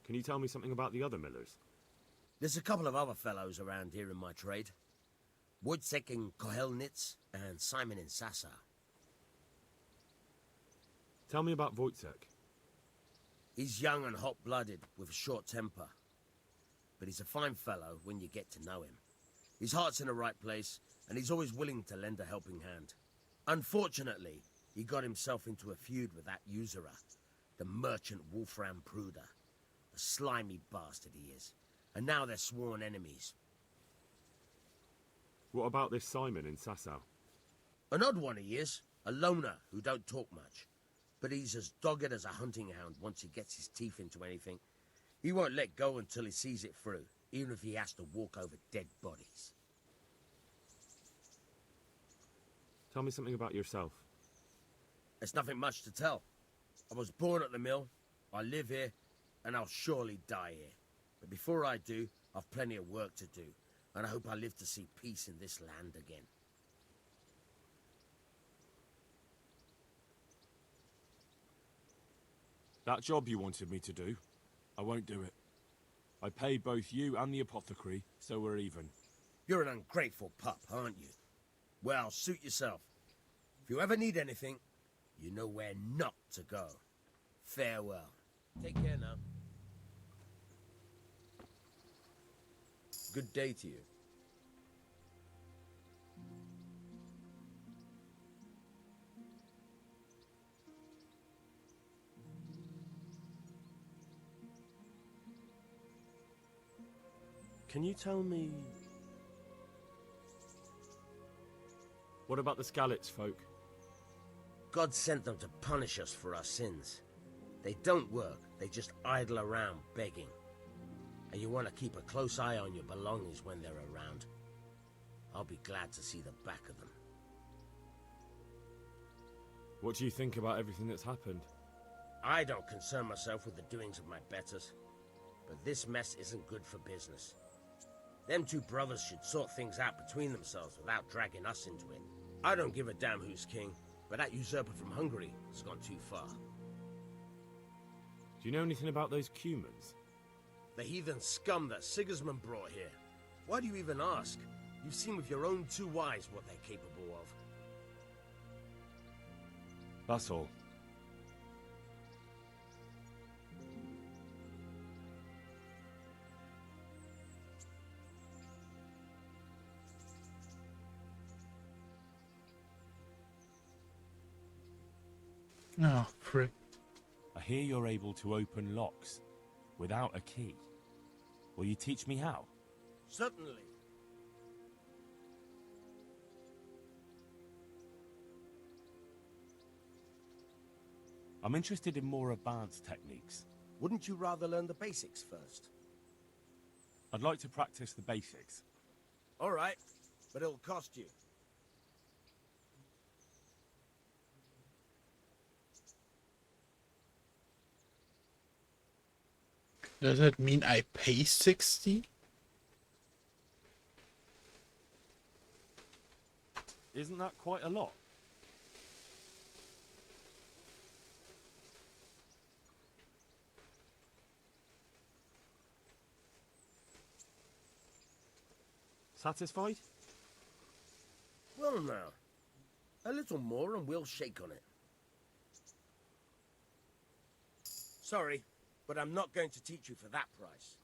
Can you tell me something about the other millers? There's a couple of other fellows around here in my trade. Wojciech in Kohelnitz and Simon in Sassa. Tell me about Wojciech. He's young and hot-blooded, with a short temper. But he's a fine fellow when you get to know him. His heart's in the right place, and he's always willing to lend a helping hand. Unfortunately, he got himself into a feud with that usurer, the merchant Wolfram Pruder. A slimy bastard he is. And now they're sworn enemies. What about this Simon in Sasau? An odd one he is. A loner who don't talk much. But he's as dogged as a hunting hound once he gets his teeth into anything. He won't let go until he sees it through, even if he has to walk over dead bodies. Tell me something about yourself. There's nothing much to tell. I was born at the mill, I live here, and I'll surely die here. But before I do, I've plenty of work to do, and I hope I live to see peace in this land again. That job you wanted me to do, I won't do it. I pay both you and the apothecary, so we're even. You're an ungrateful pup, aren't you? Well, suit yourself. If you ever need anything, you know where not to go. Farewell. Take care now. Good day to you. Can you tell me... What about the Skalitz folk? God sent them to punish us for our sins. They don't work, they just idle around begging. And you want to keep a close eye on your belongings when they're around. I'll be glad to see the back of them. What do you think about everything that's happened? I don't concern myself with the doings of my betters. But this mess isn't good for business. Them two brothers should sort things out between themselves without dragging us into it. I don't give a damn who's king, but that usurper from Hungary has gone too far. Do you know anything about those Cumans? The heathen scum that Sigismund brought here. Why do you even ask? You've seen with your own two eyes what they're capable of. That's all. Oh, frick. I hear you're able to open locks without a key. Will you teach me how? Certainly. I'm interested in more advanced techniques. Wouldn't you rather learn the basics first? I'd like to practice the basics. All right, but it'll cost you. Does that mean I pay 60? Isn't that quite a lot? Satisfied? Well now, a little more and we'll shake on it. Sorry, but I'm not going to teach you for that price.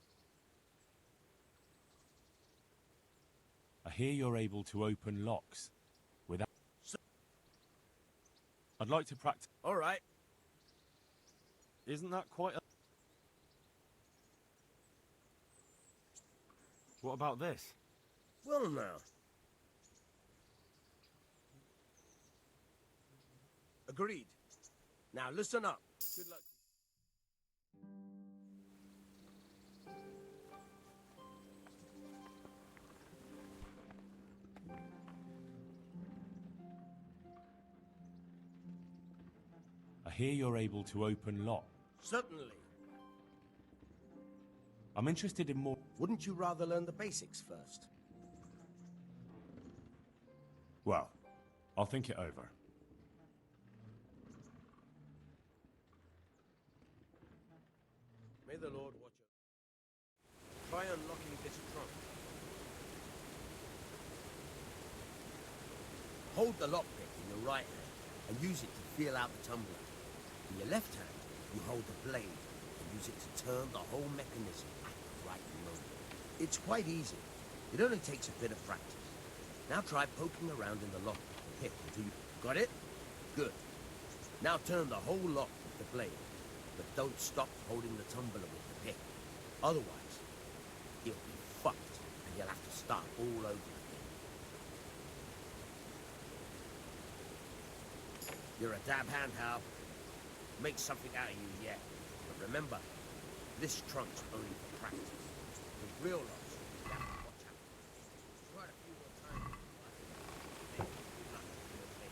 I hear you're able to open locks without... I'd like to practice... All right. Isn't that quite a... What about this? Well now. Agreed. Now listen up. Good luck. I hear you're able to open locks. Certainly. I'm interested in more... Wouldn't you rather learn the basics first? Well, I'll think it over. May the Lord watch you. Try unlocking this trunk. Hold the lockpick in your right hand and use it to feel out the tumbler. In your left hand, you hold the blade and use it to turn the whole mechanism at the right moment. It's quite easy. It only takes a bit of practice. Now try poking around in the lock with the pick until you... Got it? Good. Now turn the whole lock with the blade, but don't stop holding the tumbler with the pick. Otherwise, you'll be fucked and you'll have to start all over again. You're a dab hand, Hal. Make something out of you yet. But remember, this trunk's only for practice. The real locks, you have to watch out. Try it a few more times. Then good luck with your day.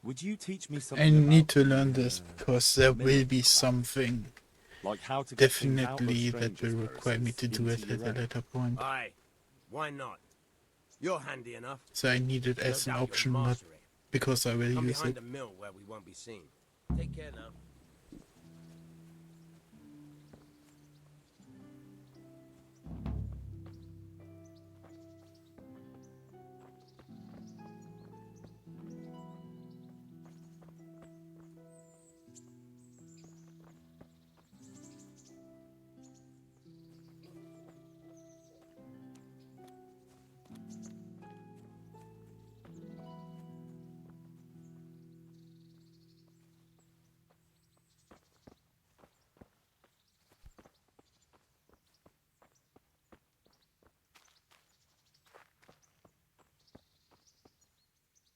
Would you teach me I something need about, to learn this because there will be minion craft? something Like how to get things out of definitely that will strangers' require me purses to do into it your at a own? later point. Aye, why not? You're handy enough. So I need it No as an doubt you'll option, not master it. because I will Come use behind it. the mill where we won't be seen. Take care now.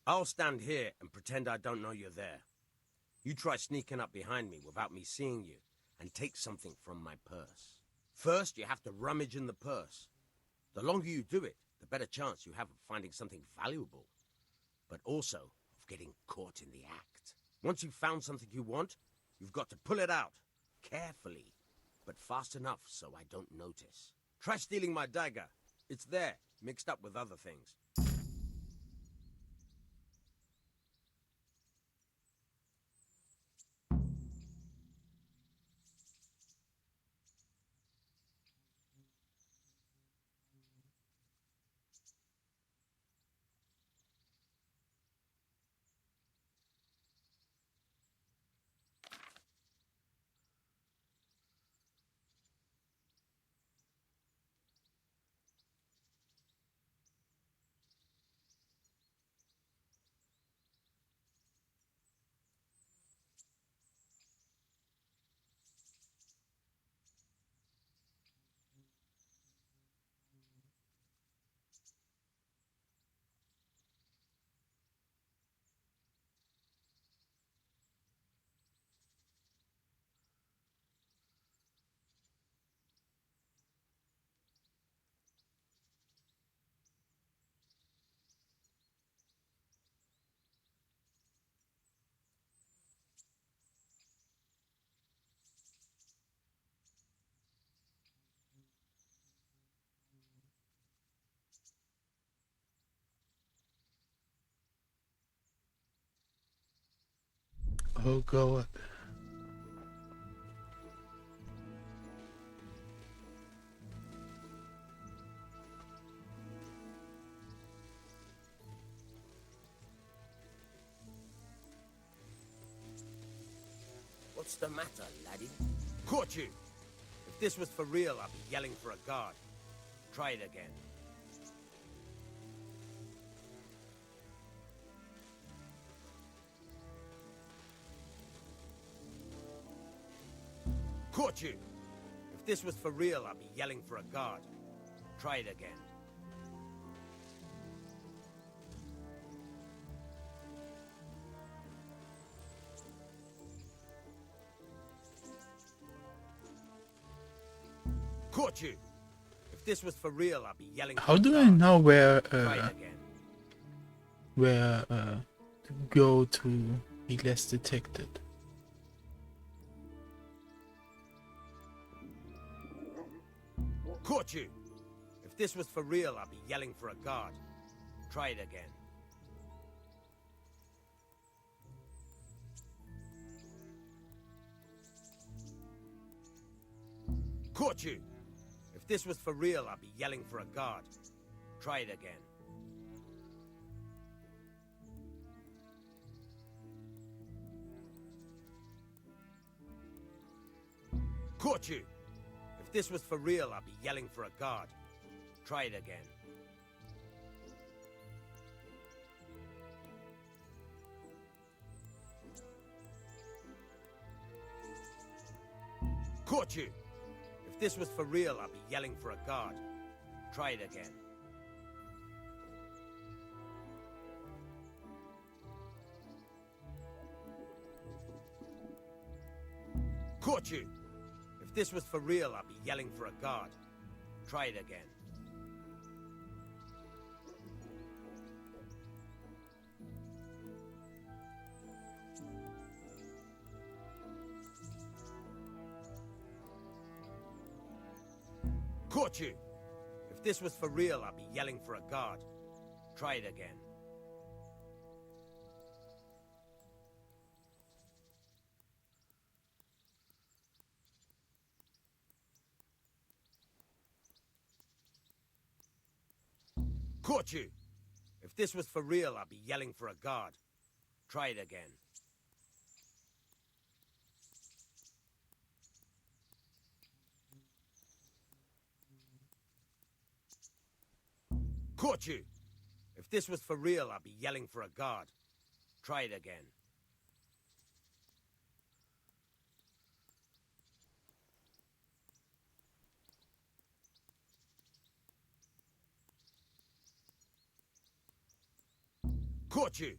I'll stand here and pretend I don't know you're there. You try sneaking up behind me without me seeing you, and take something from my purse. First, you have to rummage in the purse. The longer you do it, the better chance you have of finding something valuable, but also of getting caught in the act. Once you've found something you want, you've got to pull it out, carefully, but fast enough so I don't notice. Try stealing my dagger. It's there, mixed up with other things. Oh god. What's the matter, laddie? Caught you! If this was for real, I'd be yelling for a guard. Try it again. Caught you! If this was for real, I'd be yelling for a guard. Try it again. Caught you! If this was for real, I'd be yelling How for a do I guard. know Try it again. where to go to be less detected? Caught you! If this was for real, I'd be yelling for a guard. Try it again. Caught you! If this was for real, I'd be yelling for a guard. Try it again. Caught you! If this was for real, I'd be yelling for a guard. Try it again. Caught you! If this was for real, I'd be yelling for a guard. Try it again. Caught you! If this was for real, I'd be yelling for a guard. Try it again. Caught you! If this was for real, I'd be yelling for a guard. Try it again. Caught you! If this was for real, I'd be yelling for a guard. Try it again. Caught you! If this was for real, I'd be yelling for a guard. Try it again. Caught you!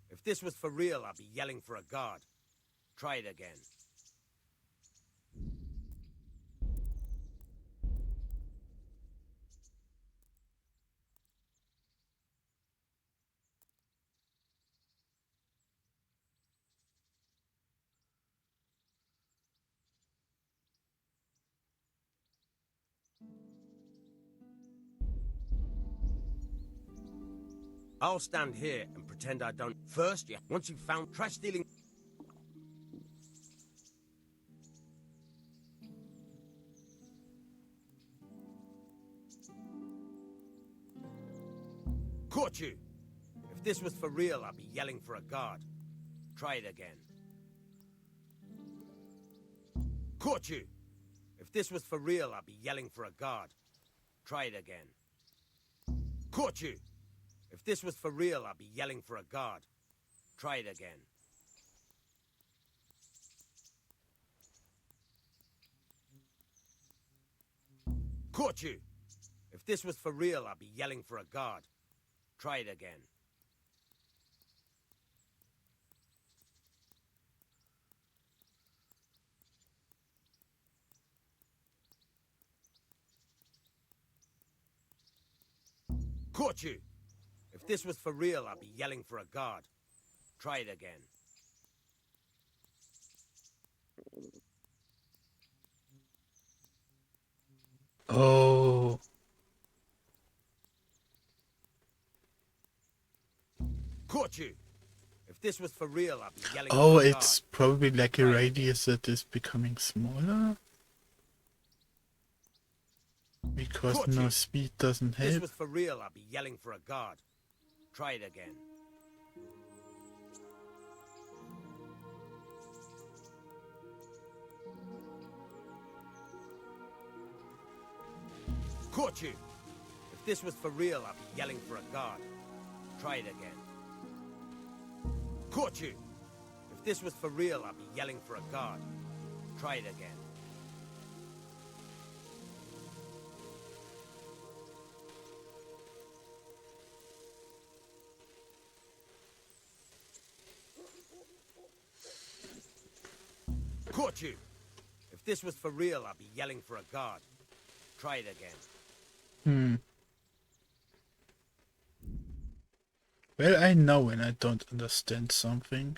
If this was for real, I'd be yelling for a guard. Try it again. I'll stand here and pretend I don't. First, once you've found, try stealing. Caught you! If this was for real, I'd be yelling for a guard. Try it again. Caught you! If this was for real, I'd be yelling for a guard. Try it again. Caught you! If this was for real, I'd be yelling for a guard. Try it again. Caught you! If this was for real, I'd be yelling for a guard. Try it again. Caught you! If this was for real, I'd be yelling for a guard. Try it again. Oh. Caught you! If this was for real, I'd be yelling Oh, for a it's guard. probably like a Try it radius that is becoming smaller. Because Caught no you. speed doesn't If this help. was for real, I'd be yelling for a guard. Try it again. Caught you! If this was for real, I'd be yelling for a guard. Try it again. Caught you! If this was for real, I'd be yelling for a guard. Try it again. Caught you! If this was for real, I'd be yelling for a guard. Try it again. Well, I know when I don't understand something.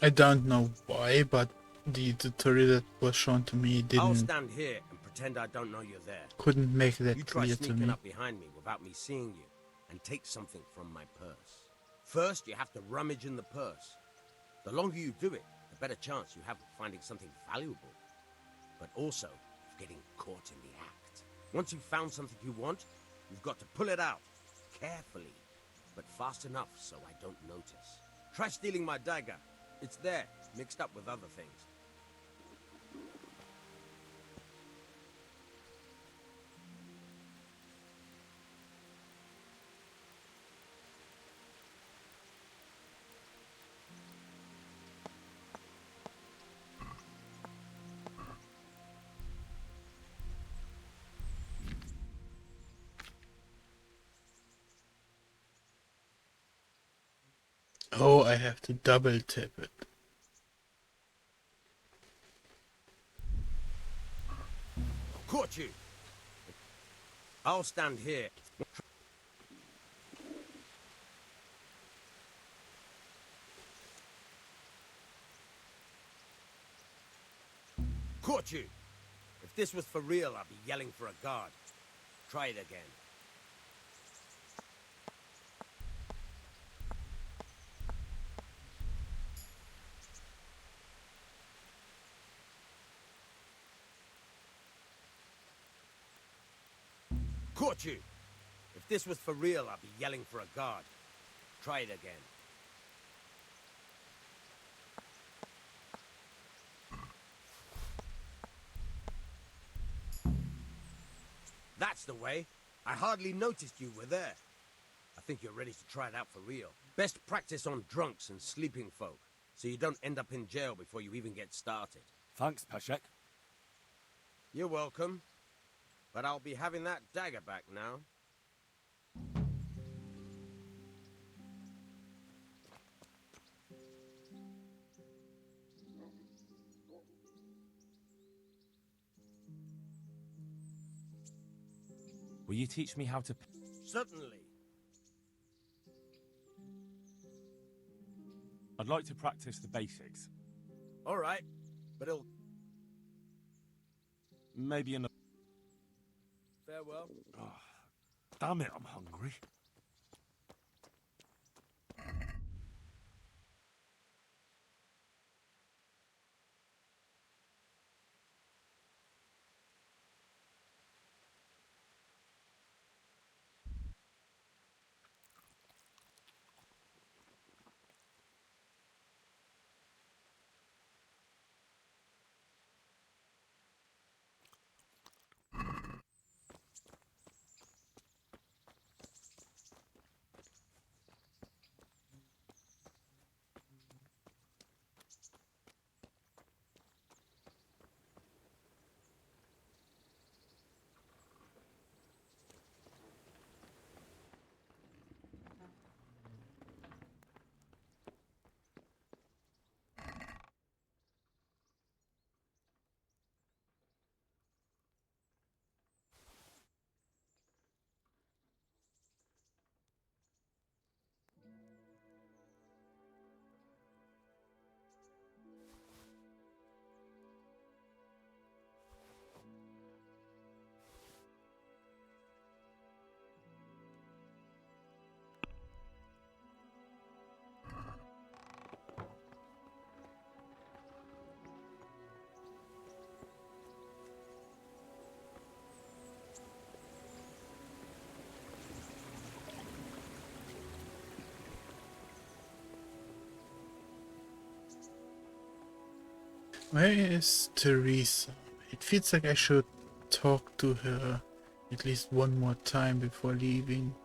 I don't know why, but the tutorial that was shown to me I'll didn't stand here and pretend I don't know you're there. couldn't make that You try clear to sneaking me. up behind me without me seeing you and take something from my purse. First, you have to rummage in the purse. The longer you do it, the better chance you have of finding something valuable, but also of getting caught in the act. Once you've found something you want, you've got to pull it out, carefully, but fast enough so I don't notice. Try stealing my dagger. It's there, mixed up with other things. Oh, I have to double tap it. Caught you! I'll stand here. Caught you! If this was for real, I'd be yelling for a guard. Try it again. Caught you! If this was for real, I'd be yelling for a guard. Try it again. That's the way. I hardly noticed you were there. I think you're ready to try it out for real. Best practice on drunks and sleeping folk, so you don't end up in jail before you even get started. Thanks, Peshek. You're welcome. But I'll be having that dagger back now. Will you teach me how to... Certainly. I'd like to practice the basics. All right, but it'll... Maybe in a... Farewell. Oh, damn it, I'm hungry. Where is Teresa? It feels like I should talk to her at least one more time before leaving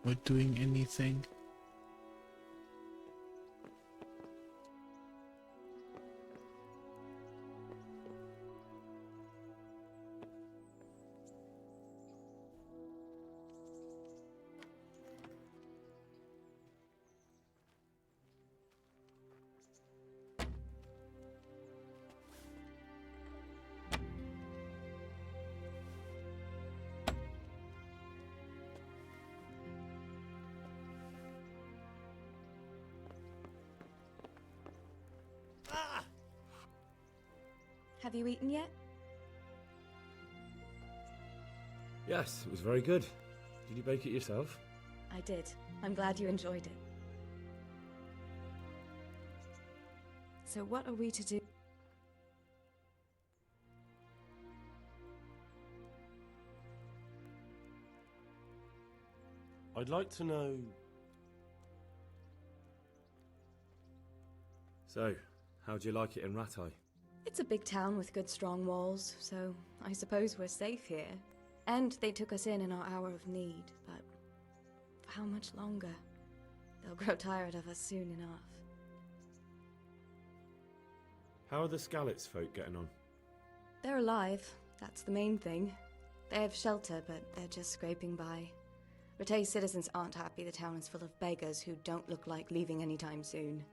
or doing anything. Have you eaten yet? Yes, it was very good. Did you bake it yourself? I did. I'm glad you enjoyed it. So what are we to do? I'd like to know... So, how'd you like it in Rattay? It's a big town with good strong walls, so I suppose we're safe here. And they took us in our hour of need, but for how much longer? They'll grow tired of us soon enough. How are the Skalitz folk getting on? They're alive, that's the main thing. They have shelter, but they're just scraping by. Rattay's citizens aren't happy the town is full of beggars who don't look like leaving anytime soon.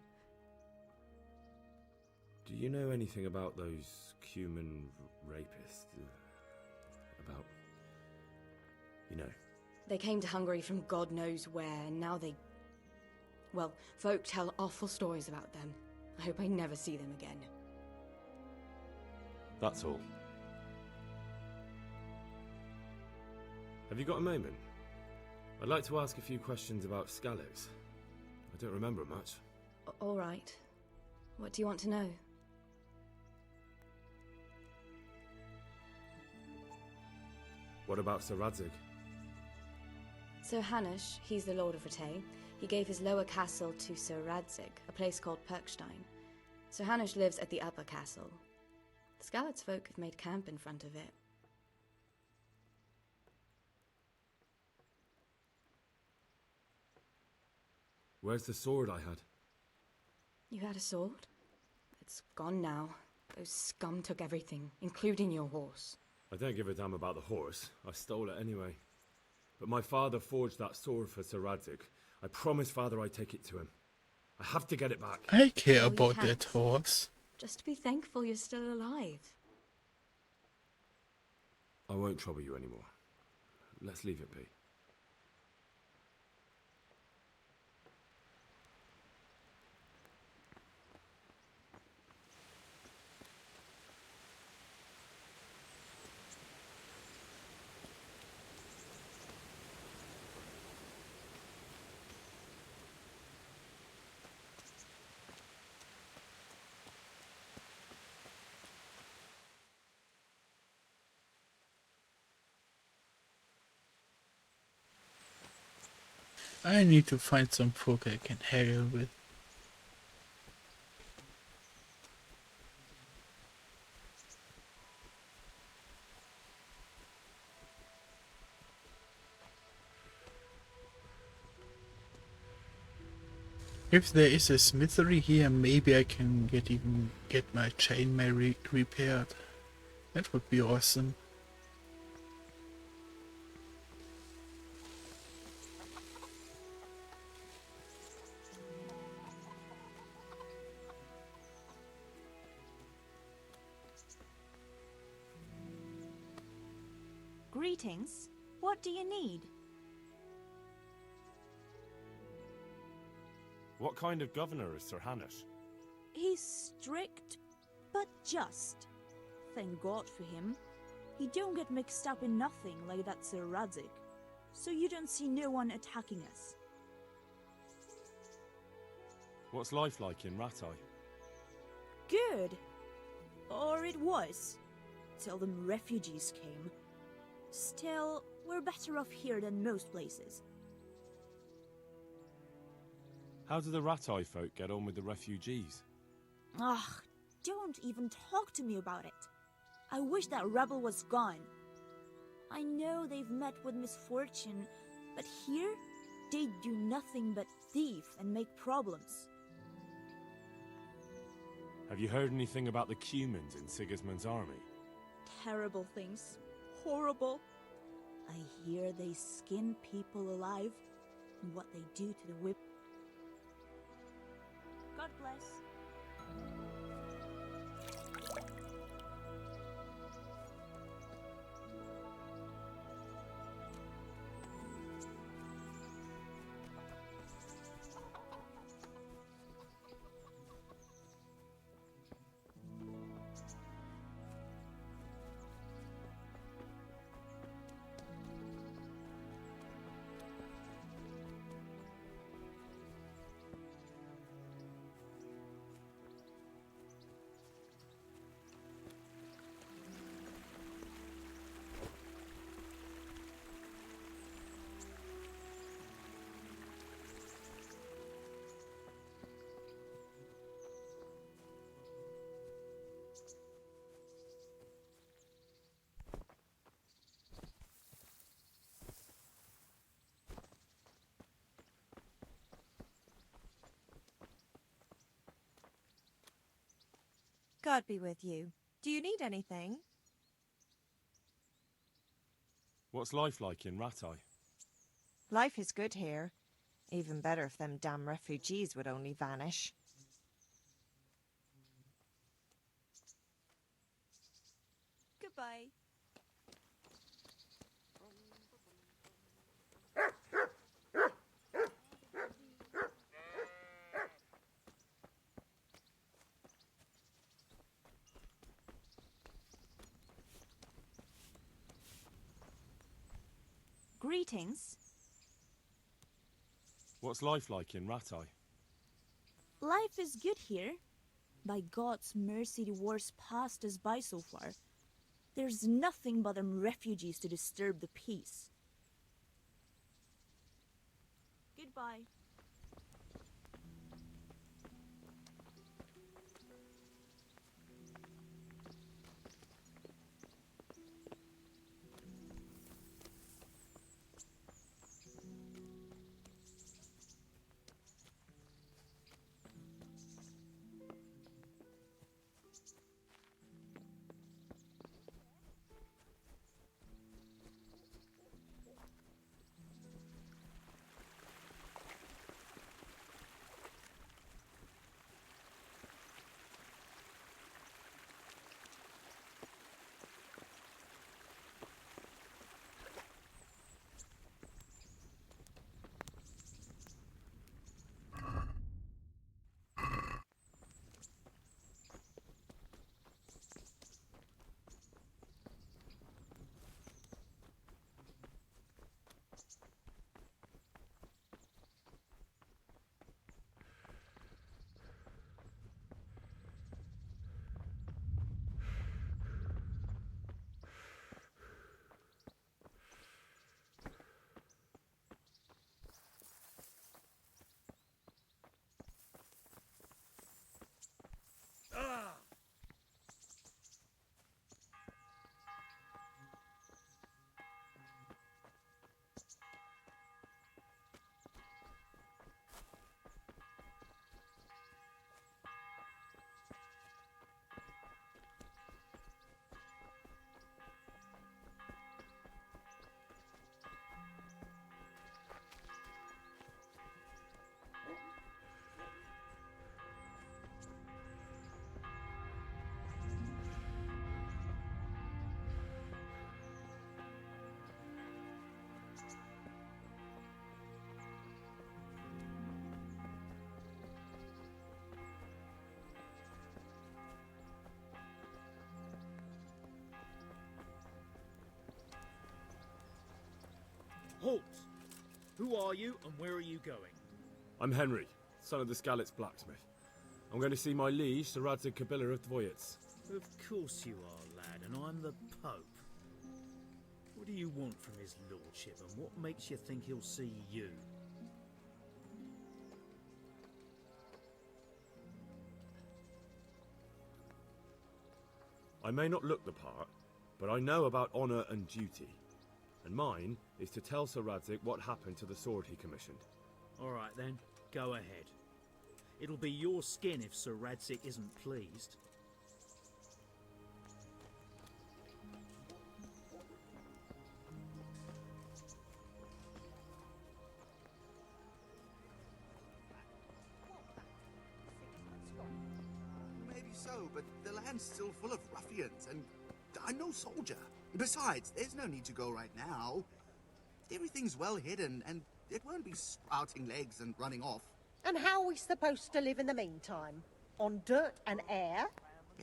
Do you know anything about those human rapists? About... you know. They came to Hungary from God knows where, and now they... well, folk tell awful stories about them. I hope I never see them again. That's all. Have you got a moment? I'd like to ask a few questions about Skalitz. I don't remember much. All right. What do you want to know? What about Sir Radzig? Sir Hanush, he's the Lord of Rattay. He gave his lower castle to Sir Radzig, a place called Perkstein. Sir Hanush lives at the upper castle. The Skalitz folk have made camp in front of it. Where's the sword I had? You had a sword? It's gone now. Those scum took everything, including your horse. I don't give a damn about the horse. I stole it anyway. But my father forged that sword for Sir Radzig. I promised father I'd take it to him. I have to get it back. I care you about can't. that horse. Just be thankful you're still alive. I won't trouble you anymore. Let's leave it be. I need to find some folk I can haggle with. If there is a smithery here, maybe I can get my chainmail repaired. That would be awesome. Greetings. What do you need? What kind of governor is Sir Hanush? He's strict, but just. Thank God for him. He don't get mixed up in nothing like that Sir Radzig, so you don't see no one attacking us. What's life like in Rattay? Good. Or it was, till them refugees came. Still, we're better off here than most places. How do the Rattay folk get on with the refugees? Ugh, don't even talk to me about it. I wish that rebel was gone. I know they've met with misfortune, but here, they do nothing but thief and make problems. Have you heard anything about the Cumans in Sigismund's army? Terrible things. Horrible. I hear they skin people alive, and what they do to the whip. God bless. God be with you. Do you need anything? What's life like in Ratai? Life is good here. Even better if them damn refugees would only vanish. Goodbye. Greetings. What's life like in Ratai? Life is good here. By God's mercy, the worst passed us by so far. There's nothing but them refugees to disturb the peace. Goodbye. Halt! Who are you and where are you going? I'm Henry, son of the Skalitz blacksmith. I'm going to see my liege, Sir Radzig Kabila of Dvoyets. Of course you are, lad, and I'm the Pope. What do you want from his lordship, and what makes you think he'll see you? I may not look the part, but I know about honour and duty. And mine is to tell Sir Radzig what happened to the sword he commissioned. All right then, go ahead. It'll be your skin if Sir Radzig isn't pleased. Maybe so, but the land's still full of ruffians, and I'm no soldier. Besides, there's no need to go right now. Everything's well hidden, and it won't be sprouting legs and running off. And how are we supposed to live in the meantime? On dirt and air?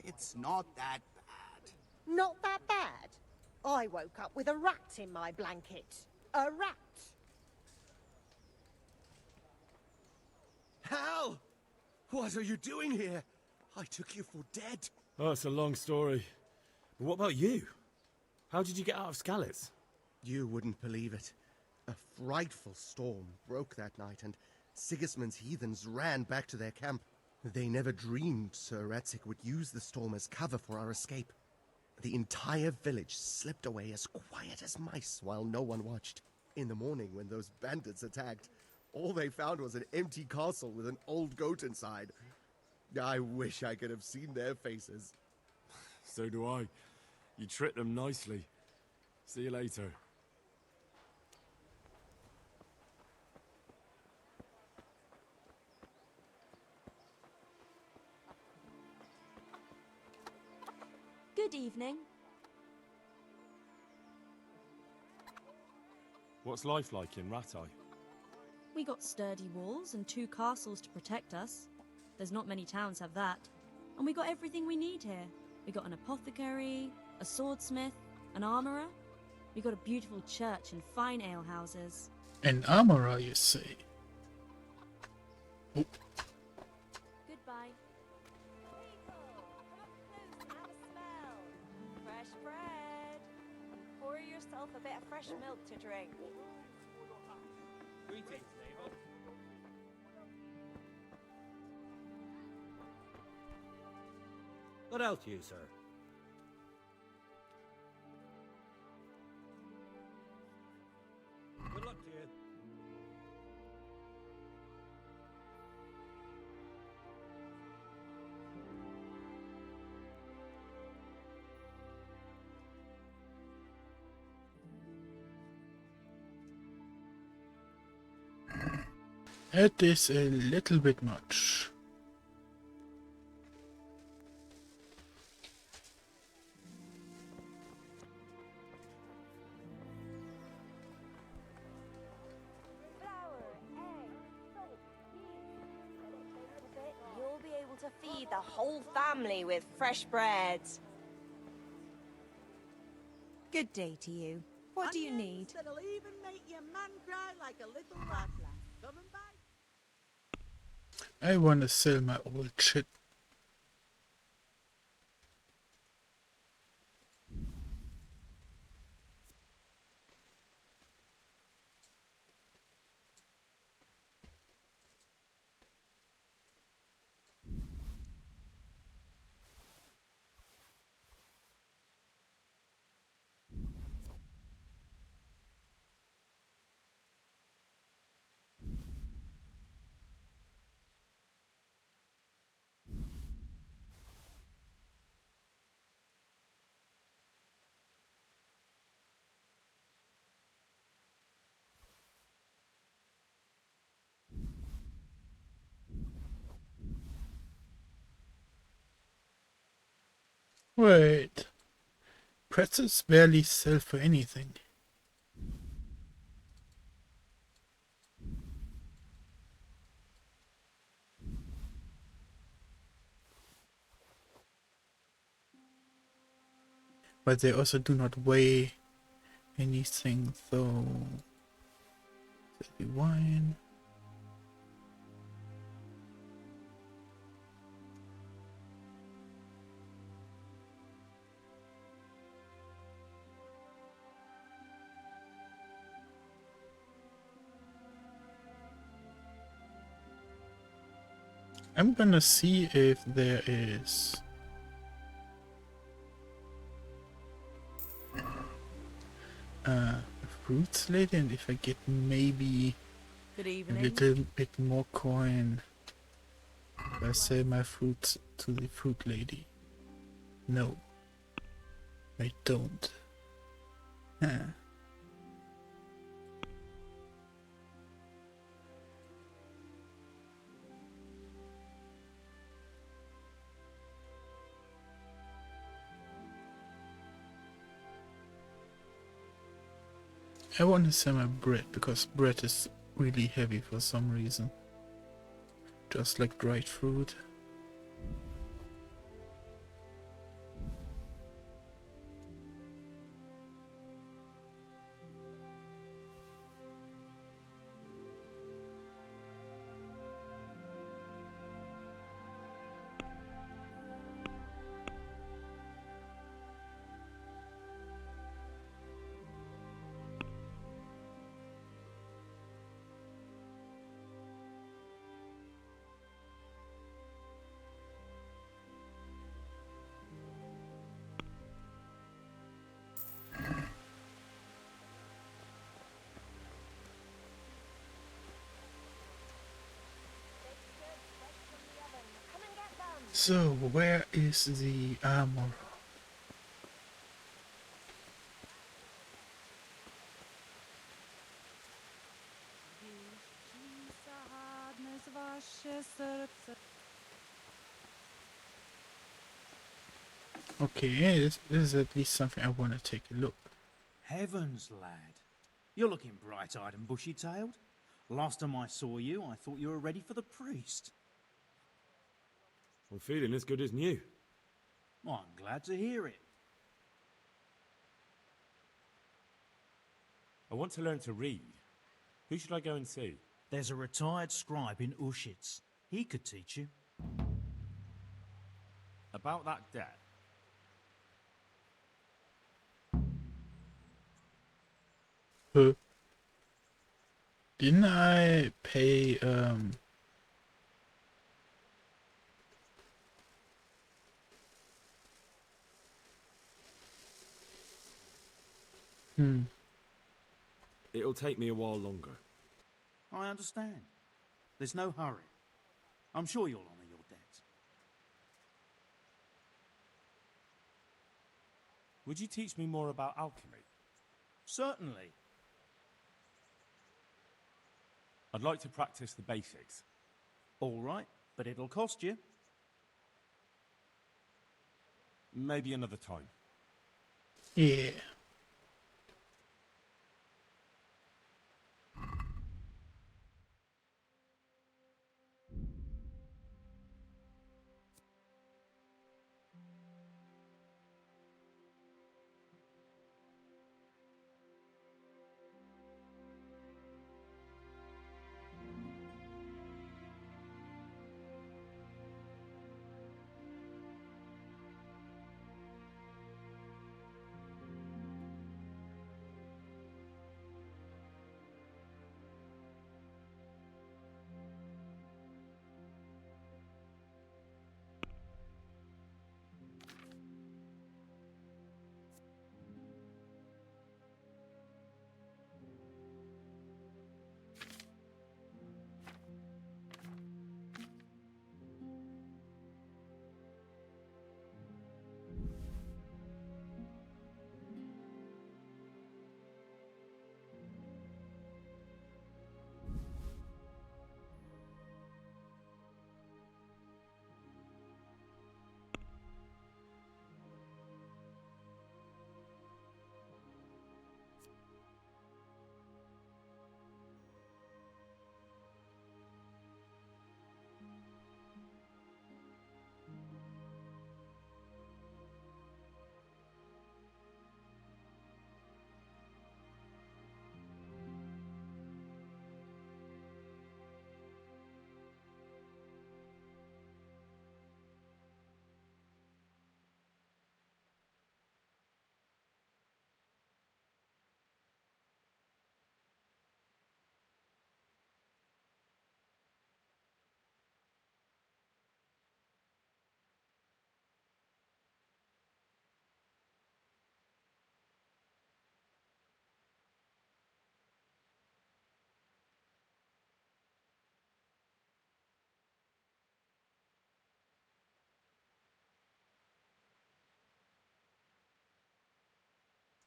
It's not that bad. Not that bad. I woke up with a rat in my blanket. A rat. Hal! What are you doing here? I took you for dead. Oh, it's a long story. But what about you? How did you get out of Skalitz? You wouldn't believe it. A frightful storm broke that night, and Sigismund's heathens ran back to their camp. They never dreamed Sir Radzig would use the storm as cover for our escape. The entire village slipped away as quiet as mice while no one watched. In the morning, when those bandits attacked, all they found was an empty castle with an old goat inside. I wish I could have seen their faces. So do I. You tricked them nicely. See you later. Good evening. What's life like in Ratai? We got sturdy walls and 2 castles to protect us. There's not many towns have that. And we got everything we need here. We got an apothecary, a swordsmith, an armourer. We got a beautiful church and fine alehouses. An armorer, you say? Oh. Goodbye. Fresh bread. Pour yourself a bit of fresh milk to drink. Greetings, neighbour. What else you, sir? Good luck to you. That is a little bit much. You'll be able to feed the whole family with fresh bread. Good day to you. What do you need? That'll even make your man cry like a little rat. Coming back? I wanna sell my old shit. Wait. Pretzels barely sell for anything. But they also do not weigh anything, though. Wine. I'm gonna see if there is a fruits lady, and if I get maybe Good a evening. little bit more coin if I sell my fruits to the fruit lady. No, I don't. Huh. I want to sell my bread because bread is really heavy for some reason. Just like dried fruit. So, where is the armor? Okay, this is at least something I want to take a look. Heavens, lad. You're looking bright-eyed and bushy-tailed. Last time I saw you, I thought you were ready for the priest. I'm feeling as good as new. I'm glad to hear it. I want to learn to read. Who should I go and see? There's a retired scribe in Ushitz. He could teach you. About that debt. Didn't I pay, It'll take me a while longer. I understand. There's no hurry. I'm sure you'll honour your debt. Would you teach me more about alchemy? Certainly. I'd like to practice the basics. All right, but it'll cost you. Maybe another time. Yeah.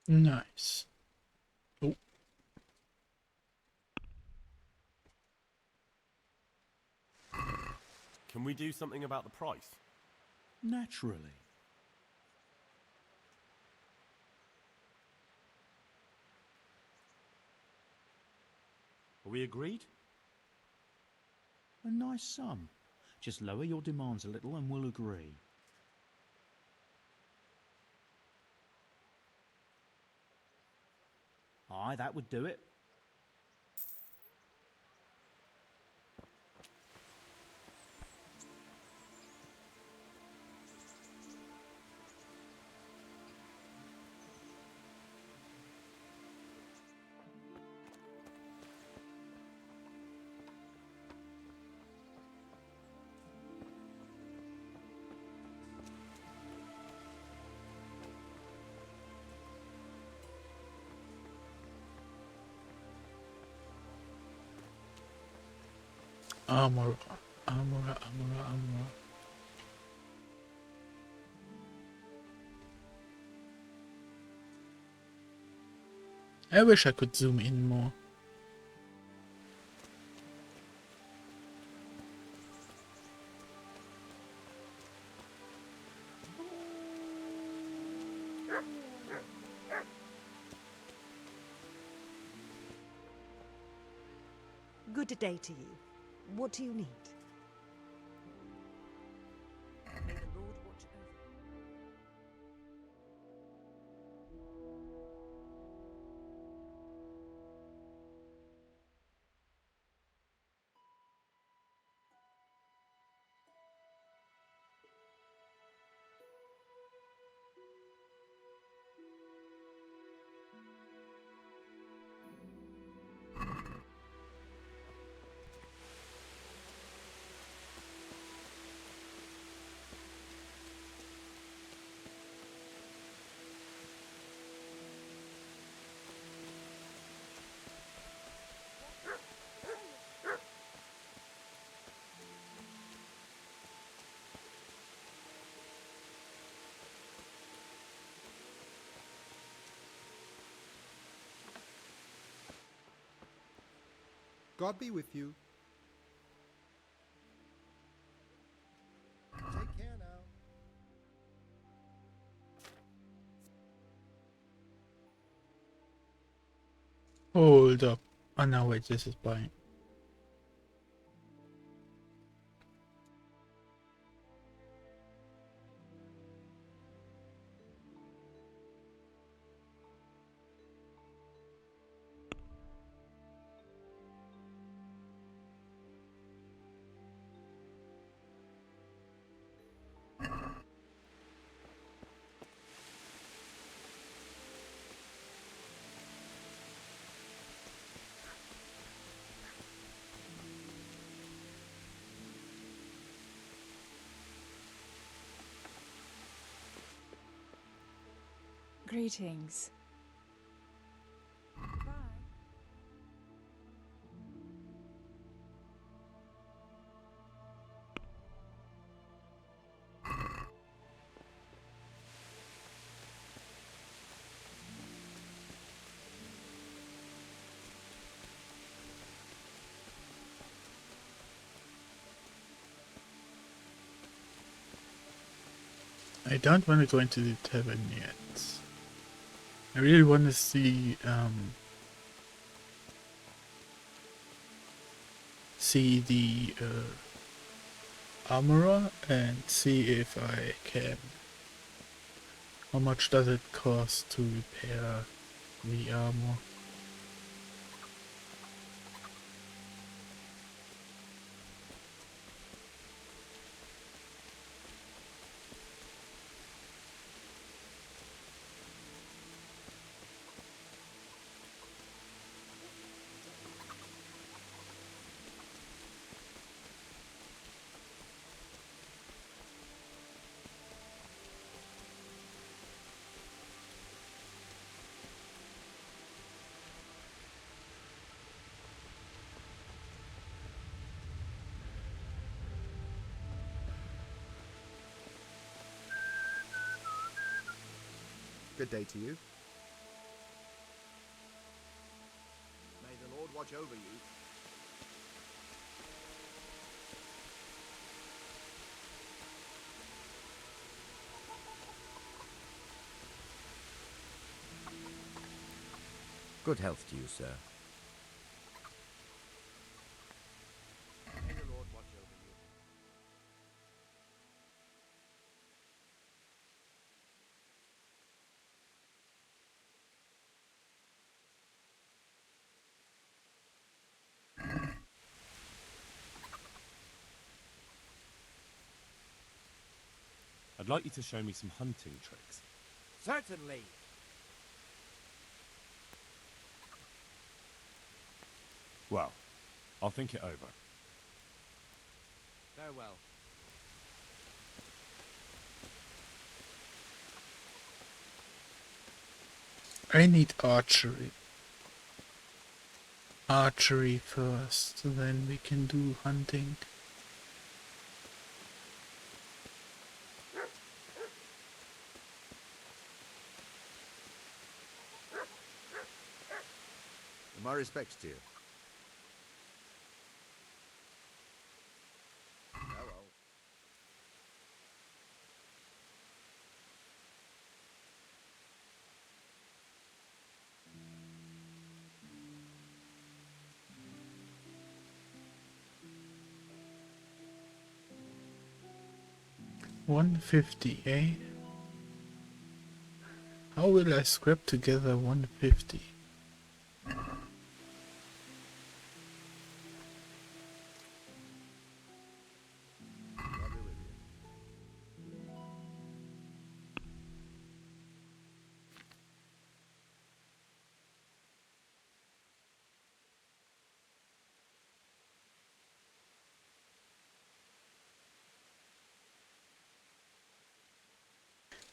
Nice. Oh. Can we do something about the price? Naturally. Are we agreed? A nice sum. Just lower your demands a little and we'll agree. Aye, that would do it. Armor, armor, armor, armor. I wish I could zoom in more. Good day to you. What do you need? May the Lord watch over you. God be with you. Take care now. Hold up. Oh no, wait, this is buying. Greetings. I don't want to go into the tavern yet. I really want to see the armorer and see if I can. How much does it cost to repair the armor? Good day to you. May the Lord watch over you. Good health to you, sir. May the Lord watch over you. I'd like you to show me some hunting tricks. Certainly. Well, I'll think it over. Farewell. I need archery. Archery first, then we can do hunting. respects to you. Farewell. $150, eh? How will I scrap together 150? I'll be with you.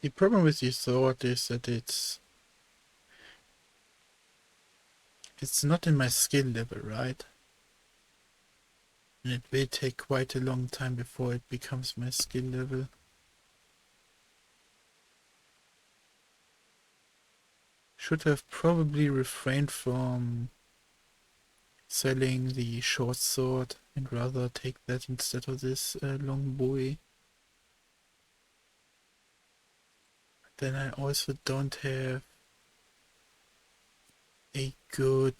The problem with this sword is that it's not in my skill level, right? And it will take quite a long time before it becomes my skill level. Should have probably refrained from selling the short sword and rather take that instead of this long bowie. Then I also don't have a good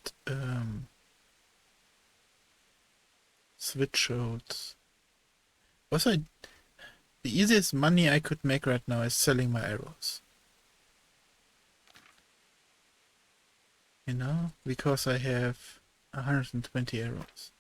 switch out. Also, the easiest money I could make right now is selling my arrows. You know, because I have 120 arrows.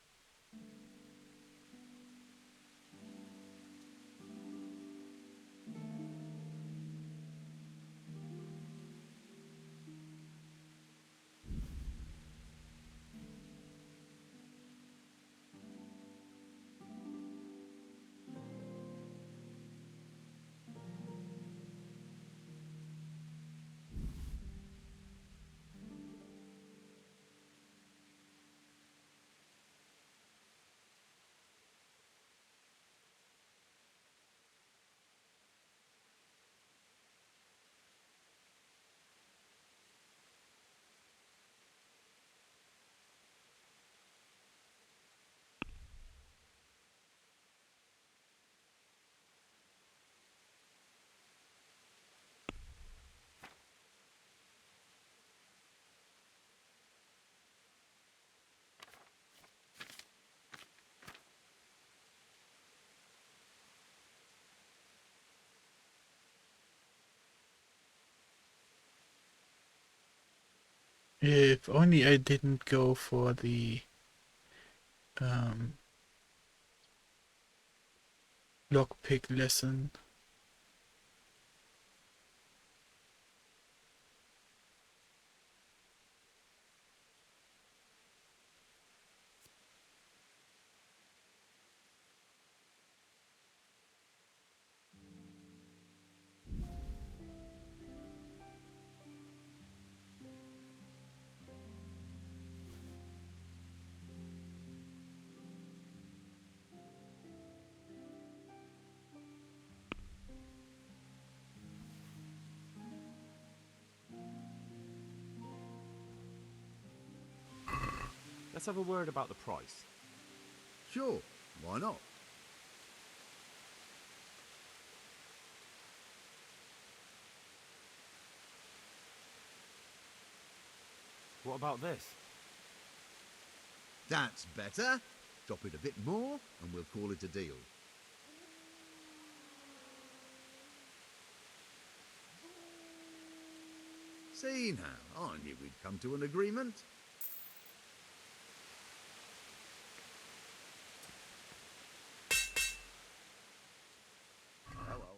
If only I didn't go for the lockpick lesson. Let's have a word about the price. Sure, why not? What about this? That's better. Drop it a bit more and we'll call it a deal. See now, I knew we'd come to an agreement. Farewell.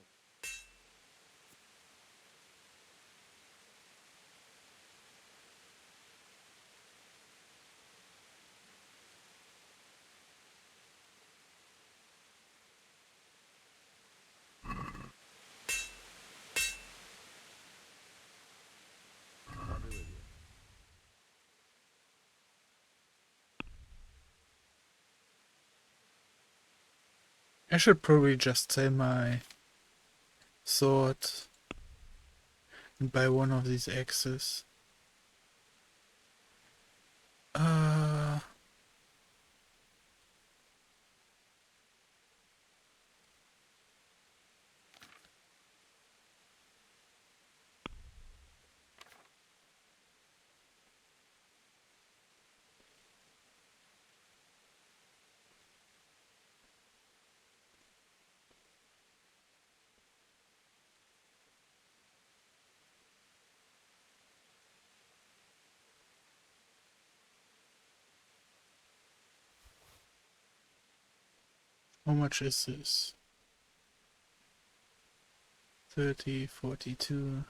I'll be with you. I should probably just sell my sword and buy one of these axes. Uh, how much is this? 30, 42.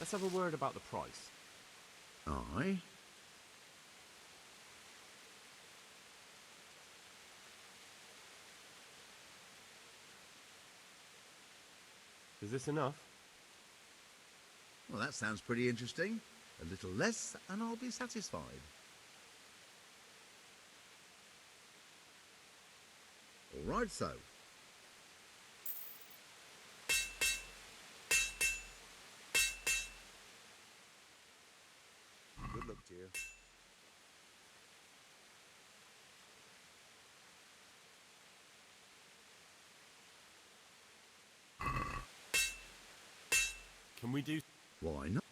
Let's have a word about the price. Aye. Is this enough? Well, that sounds pretty interesting. A little less, and I'll be satisfied. All right, so. Good luck to you. Can we do... Why not?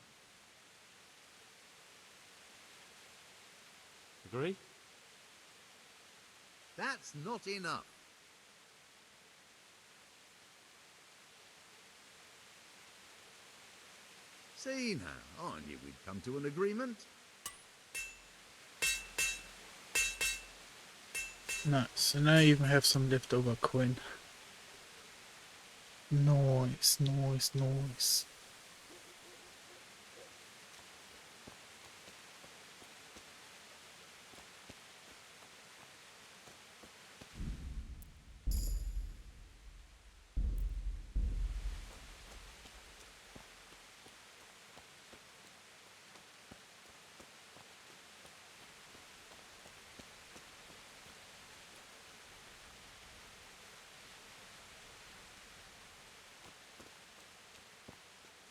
Agree? That's not enough. See now, I knew we'd come to an agreement. Nice, and I even have some leftover coin. Nice, nice, nice.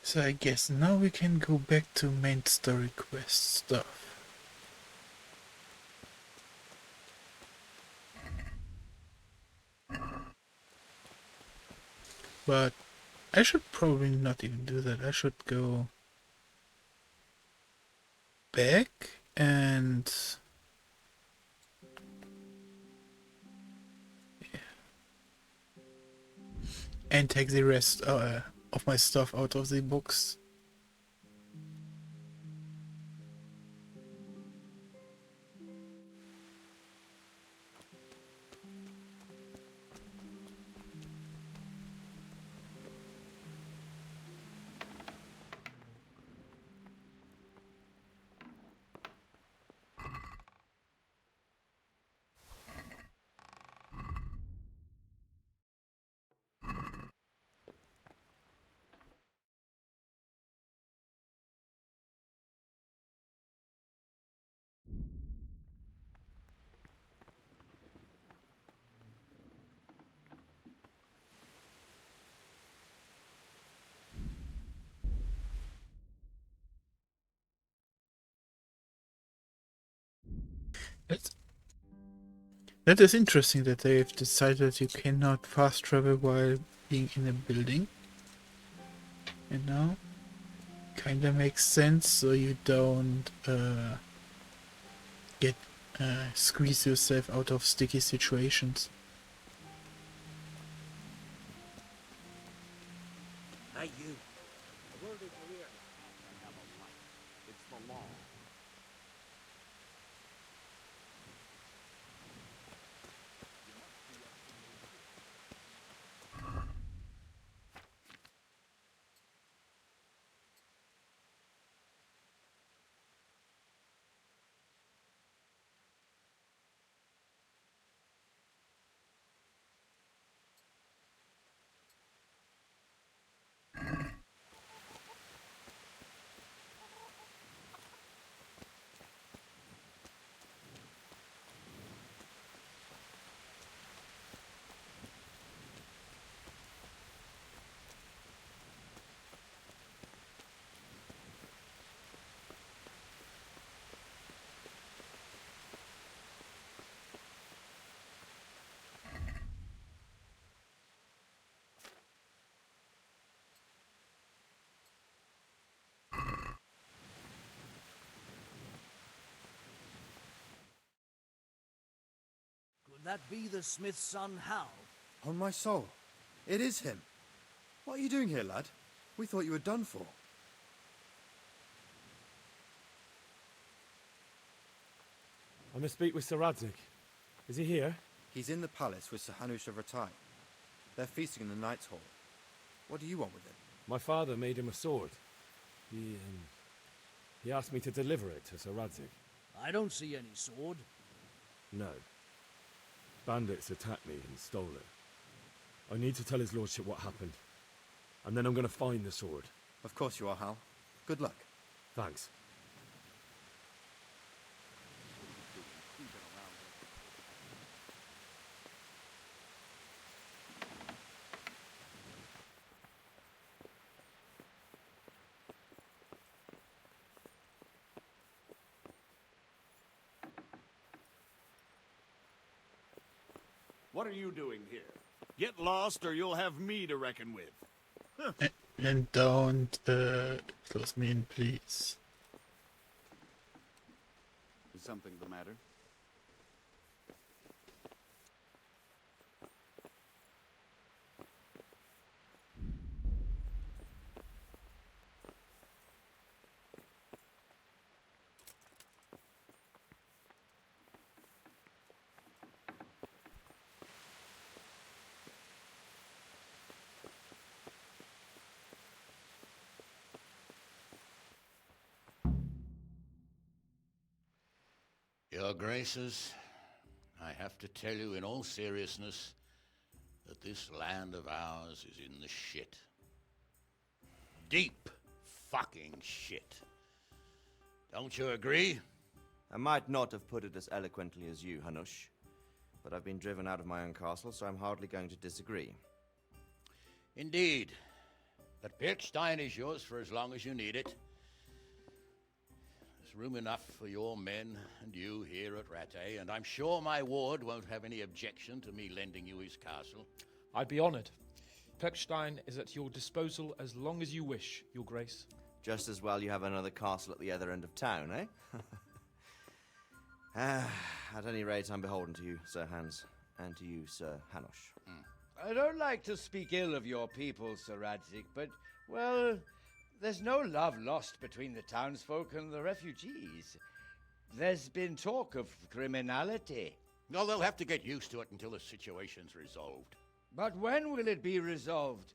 So I guess now we can go back to main story quest stuff. But I should probably not even do that. I should go back and take the rest of my stuff out of the books. That is interesting that they have decided you cannot fast travel while being in a building. You know? Kinda makes sense, so you don't get squeeze yourself out of sticky situations. Hey, you. The word is clear. I have a life. It's the law. Could that be the smith's son, Hal? On my soul. It is him. What are you doing here, lad? We thought you were done for. I must speak with Sir Radzig. Is he here? He's in the palace with Sir Hanush of Rattay. They're feasting in the Knight's Hall. What do you want with him? My father made him a sword. He asked me to deliver it to Sir Radzig. I don't see any sword. No. Bandits attacked me and stole it. I need to tell his lordship what happened. And then I'm going to find the sword. Of course you are, Hal. Good luck. Thanks. What are you doing here? Get lost or you'll have me to reckon with. And don't close me in, please. Is something the matter? Your Graces, I have to tell you in all seriousness that this land of ours is in the shit. Deep fucking shit. Don't you agree? I might not have put it as eloquently as you, Hanush, but I've been driven out of my own castle, so I'm hardly going to disagree. Indeed. But Pirkstein is yours for as long as you need it. There's room enough for your men and you here at Rattay, and I'm sure my ward won't have any objection to me lending you his castle. I'd be honored. Pirkstein is at your disposal as long as you wish, Your Grace. Just as well you have another castle at the other end of town, eh? At any rate, I'm beholden to you, Sir Hans, and to you, Sir Hanush. I don't like to speak ill of your people, Sir Radzig, but, well, there's no love lost between the townsfolk and the refugees. There's been talk of criminality. No, they'll have to get used to it until the situation's resolved. But when will it be resolved?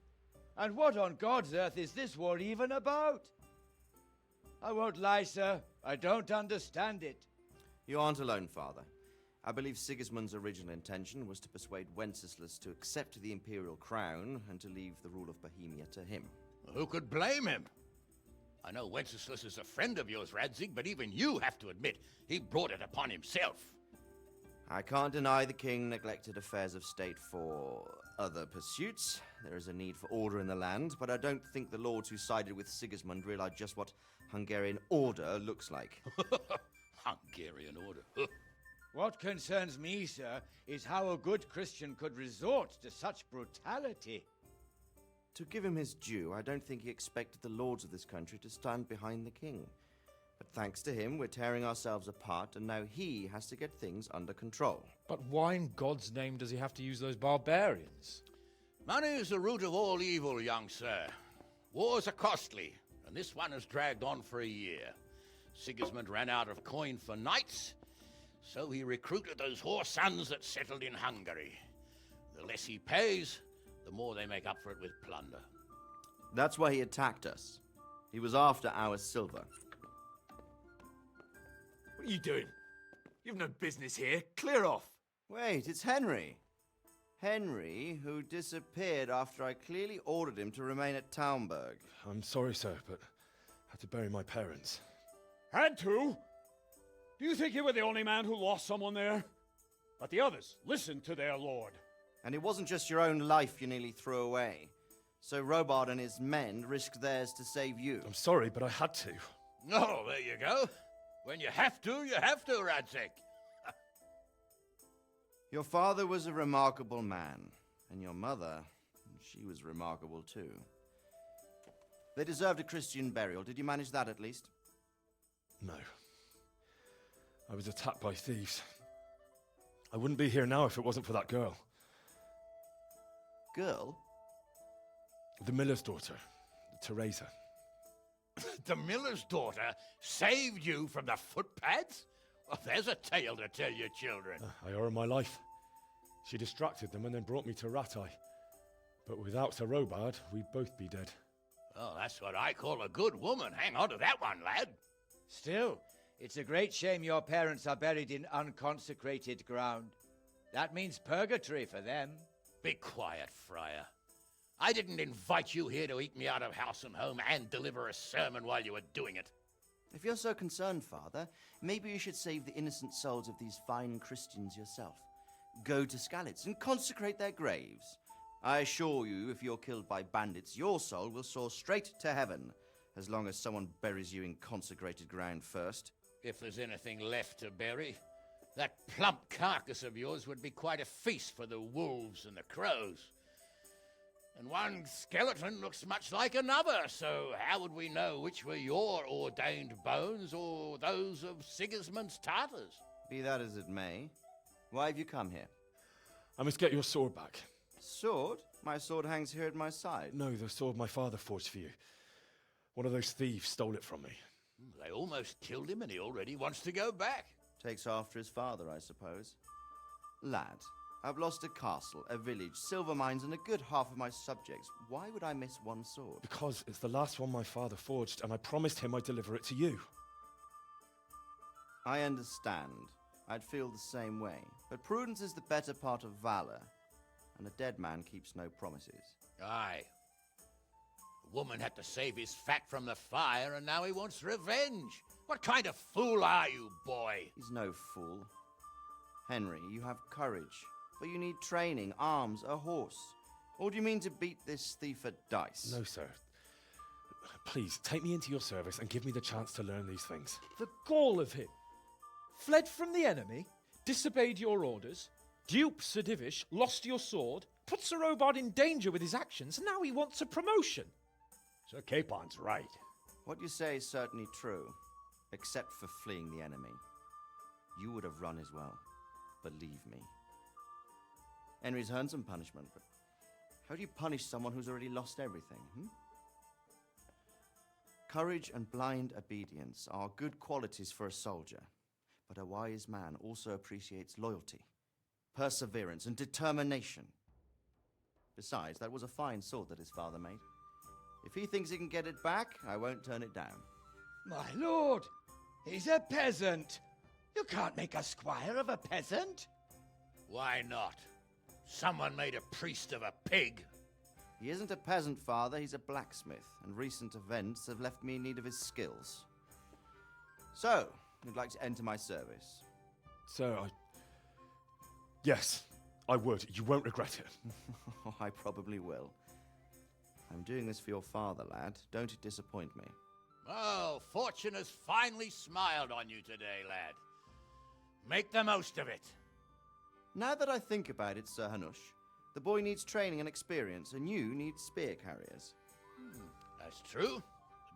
And what on God's earth is this war even about? I won't lie, sir. I don't understand it. You aren't alone, Father. I believe Sigismund's original intention was to persuade Wenceslas to accept the imperial crown and to leave the rule of Bohemia to him. Who could blame him? I know Wenceslas is a friend of yours, Radzig, but even you have to admit he brought it upon himself. I can't deny the king neglected affairs of state for other pursuits. There is a need for order in the land, but I don't think the lords who sided with Sigismund realized just what Hungarian order looks like. Hungarian order? What concerns me, sir, is how a good Christian could resort to such brutality. To give him his due, I don't think he expected the lords of this country to stand behind the king. But thanks to him, we're tearing ourselves apart, and now he has to get things under control. But why in God's name does he have to use those barbarians? Money is the root of all evil, young sir. Wars are costly, and this one has dragged on for a year. Sigismund ran out of coin for knights, so he recruited those whore sons that settled in Hungary. The less he pays, the more they make up for it with plunder. That's why he attacked us. He was after our silver. What are you doing? You've no business here. Clear off. Wait, it's Henry. Henry, who disappeared after I clearly ordered him to remain at Taunberg. I'm sorry, sir, but I had to bury my parents. Had to? Do you think you were the only man who lost someone there? But the others listened to their lord. And it wasn't just your own life you nearly threw away. So Robard and his men risked theirs to save you. I'm sorry, but I had to. Oh, there you go. When you have to, Radzig. Your father was a remarkable man, and your mother, she was remarkable too. They deserved a Christian burial. Did you manage that at least? No. I was attacked by thieves. I wouldn't be here now if it wasn't for that girl. Girl? The miller's daughter, Teresa. The miller's daughter saved you from the footpads? Well, there's a tale to tell your children. I owe her my life. She distracted them and then brought me to Ratai. But without Sir Robard, we'd both be dead. Oh, that's what I call a good woman. Hang on to that one, lad. Still, it's a great shame your parents are buried in unconsecrated ground. That means purgatory for them. Be quiet, Friar. I didn't invite you here to eat me out of house and home and deliver a sermon while you were doing it. If you're so concerned, Father, maybe you should save the innocent souls of these fine Christians yourself. Go to Skalitz and consecrate their graves. I assure you, if you're killed by bandits, your soul will soar straight to heaven, as long as someone buries you in consecrated ground first. If there's anything left to bury, that plump carcass of yours would be quite a feast for the wolves and the crows. And one skeleton looks much like another, so how would we know which were your ordained bones or those of Sigismund's Tartars? Be that as it may, why have you come here? I must get your sword back. Sword? My sword hangs here at my side. No, the sword my father forged for you. One of those thieves stole it from me. They almost killed him and he already wants to go back. Takes after his father, I suppose. Lad, I've lost a castle, a village, silver mines, and a good half of my subjects. Why would I miss one sword? Because it's the last one my father forged, and I promised him I'd deliver it to you. I understand. I'd feel the same way. But prudence is the better part of valor, and a dead man keeps no promises. Aye. The woman had to save his fat from the fire, and now he wants revenge. What kind of fool are you, boy? He's no fool. Henry, you have courage, but you need training, arms, a horse. Or do you mean to beat this thief at dice? No, sir. Please, take me into your service and give me the chance to learn these things. The gall of him. Fled from the enemy, disobeyed your orders, duped Sir Divish, lost your sword, put Sir Robard in danger with his actions, and now he wants a promotion. Sir Capon's right. What you say is certainly true, except for fleeing the enemy. You would have run as well, believe me. Henry's earned some punishment, but how do you punish someone who's already lost everything, Courage and blind obedience are good qualities for a soldier, but a wise man also appreciates loyalty, perseverance, and determination. Besides, that was a fine sword that his father made. If he thinks he can get it back, I won't turn it down. My lord, he's a peasant. You can't make a squire of a peasant. Why not? Someone made a priest of a pig. He isn't a peasant, Father. He's a blacksmith, and recent events have left me in need of his skills. So, you'd like to enter my service? Sir, Yes, I would. You won't regret it. I probably will. I'm doing this for your father, lad. Don't it disappoint me. Oh, fortune has finally smiled on you today, lad. Make the most of it. Now that I think about it, Sir Hanush, the boy needs training and experience, and you need spear carriers. That's true.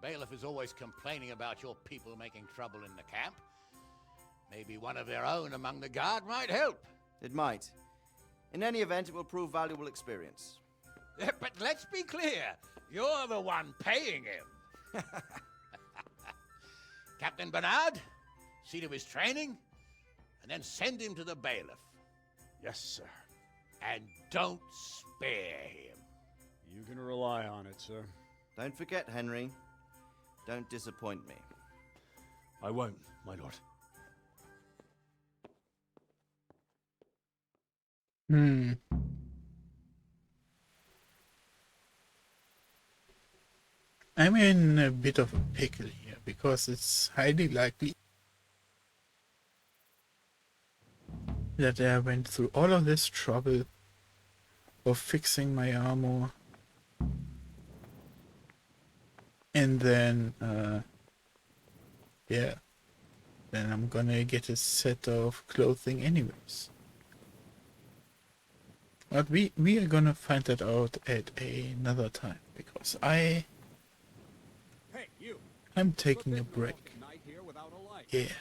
The bailiff is always complaining about your people making trouble in the camp. Maybe one of their own among the guard might help. It might. In any event, it will prove valuable experience. But let's be clear, you're the one paying him. Captain Bernard, see to his training, and then send him to the bailiff. Yes, sir. And don't spare him. You can rely on it, sir. Don't forget, Henry. Don't disappoint me. I won't, my lord. I'm in a bit of a pickle here, because it's highly likely that I went through all of this trouble of fixing my armor, and then then I'm gonna get a set of clothing anyways. But we are gonna find that out at another time, because I'm taking a break. Night here without a light. Yeah.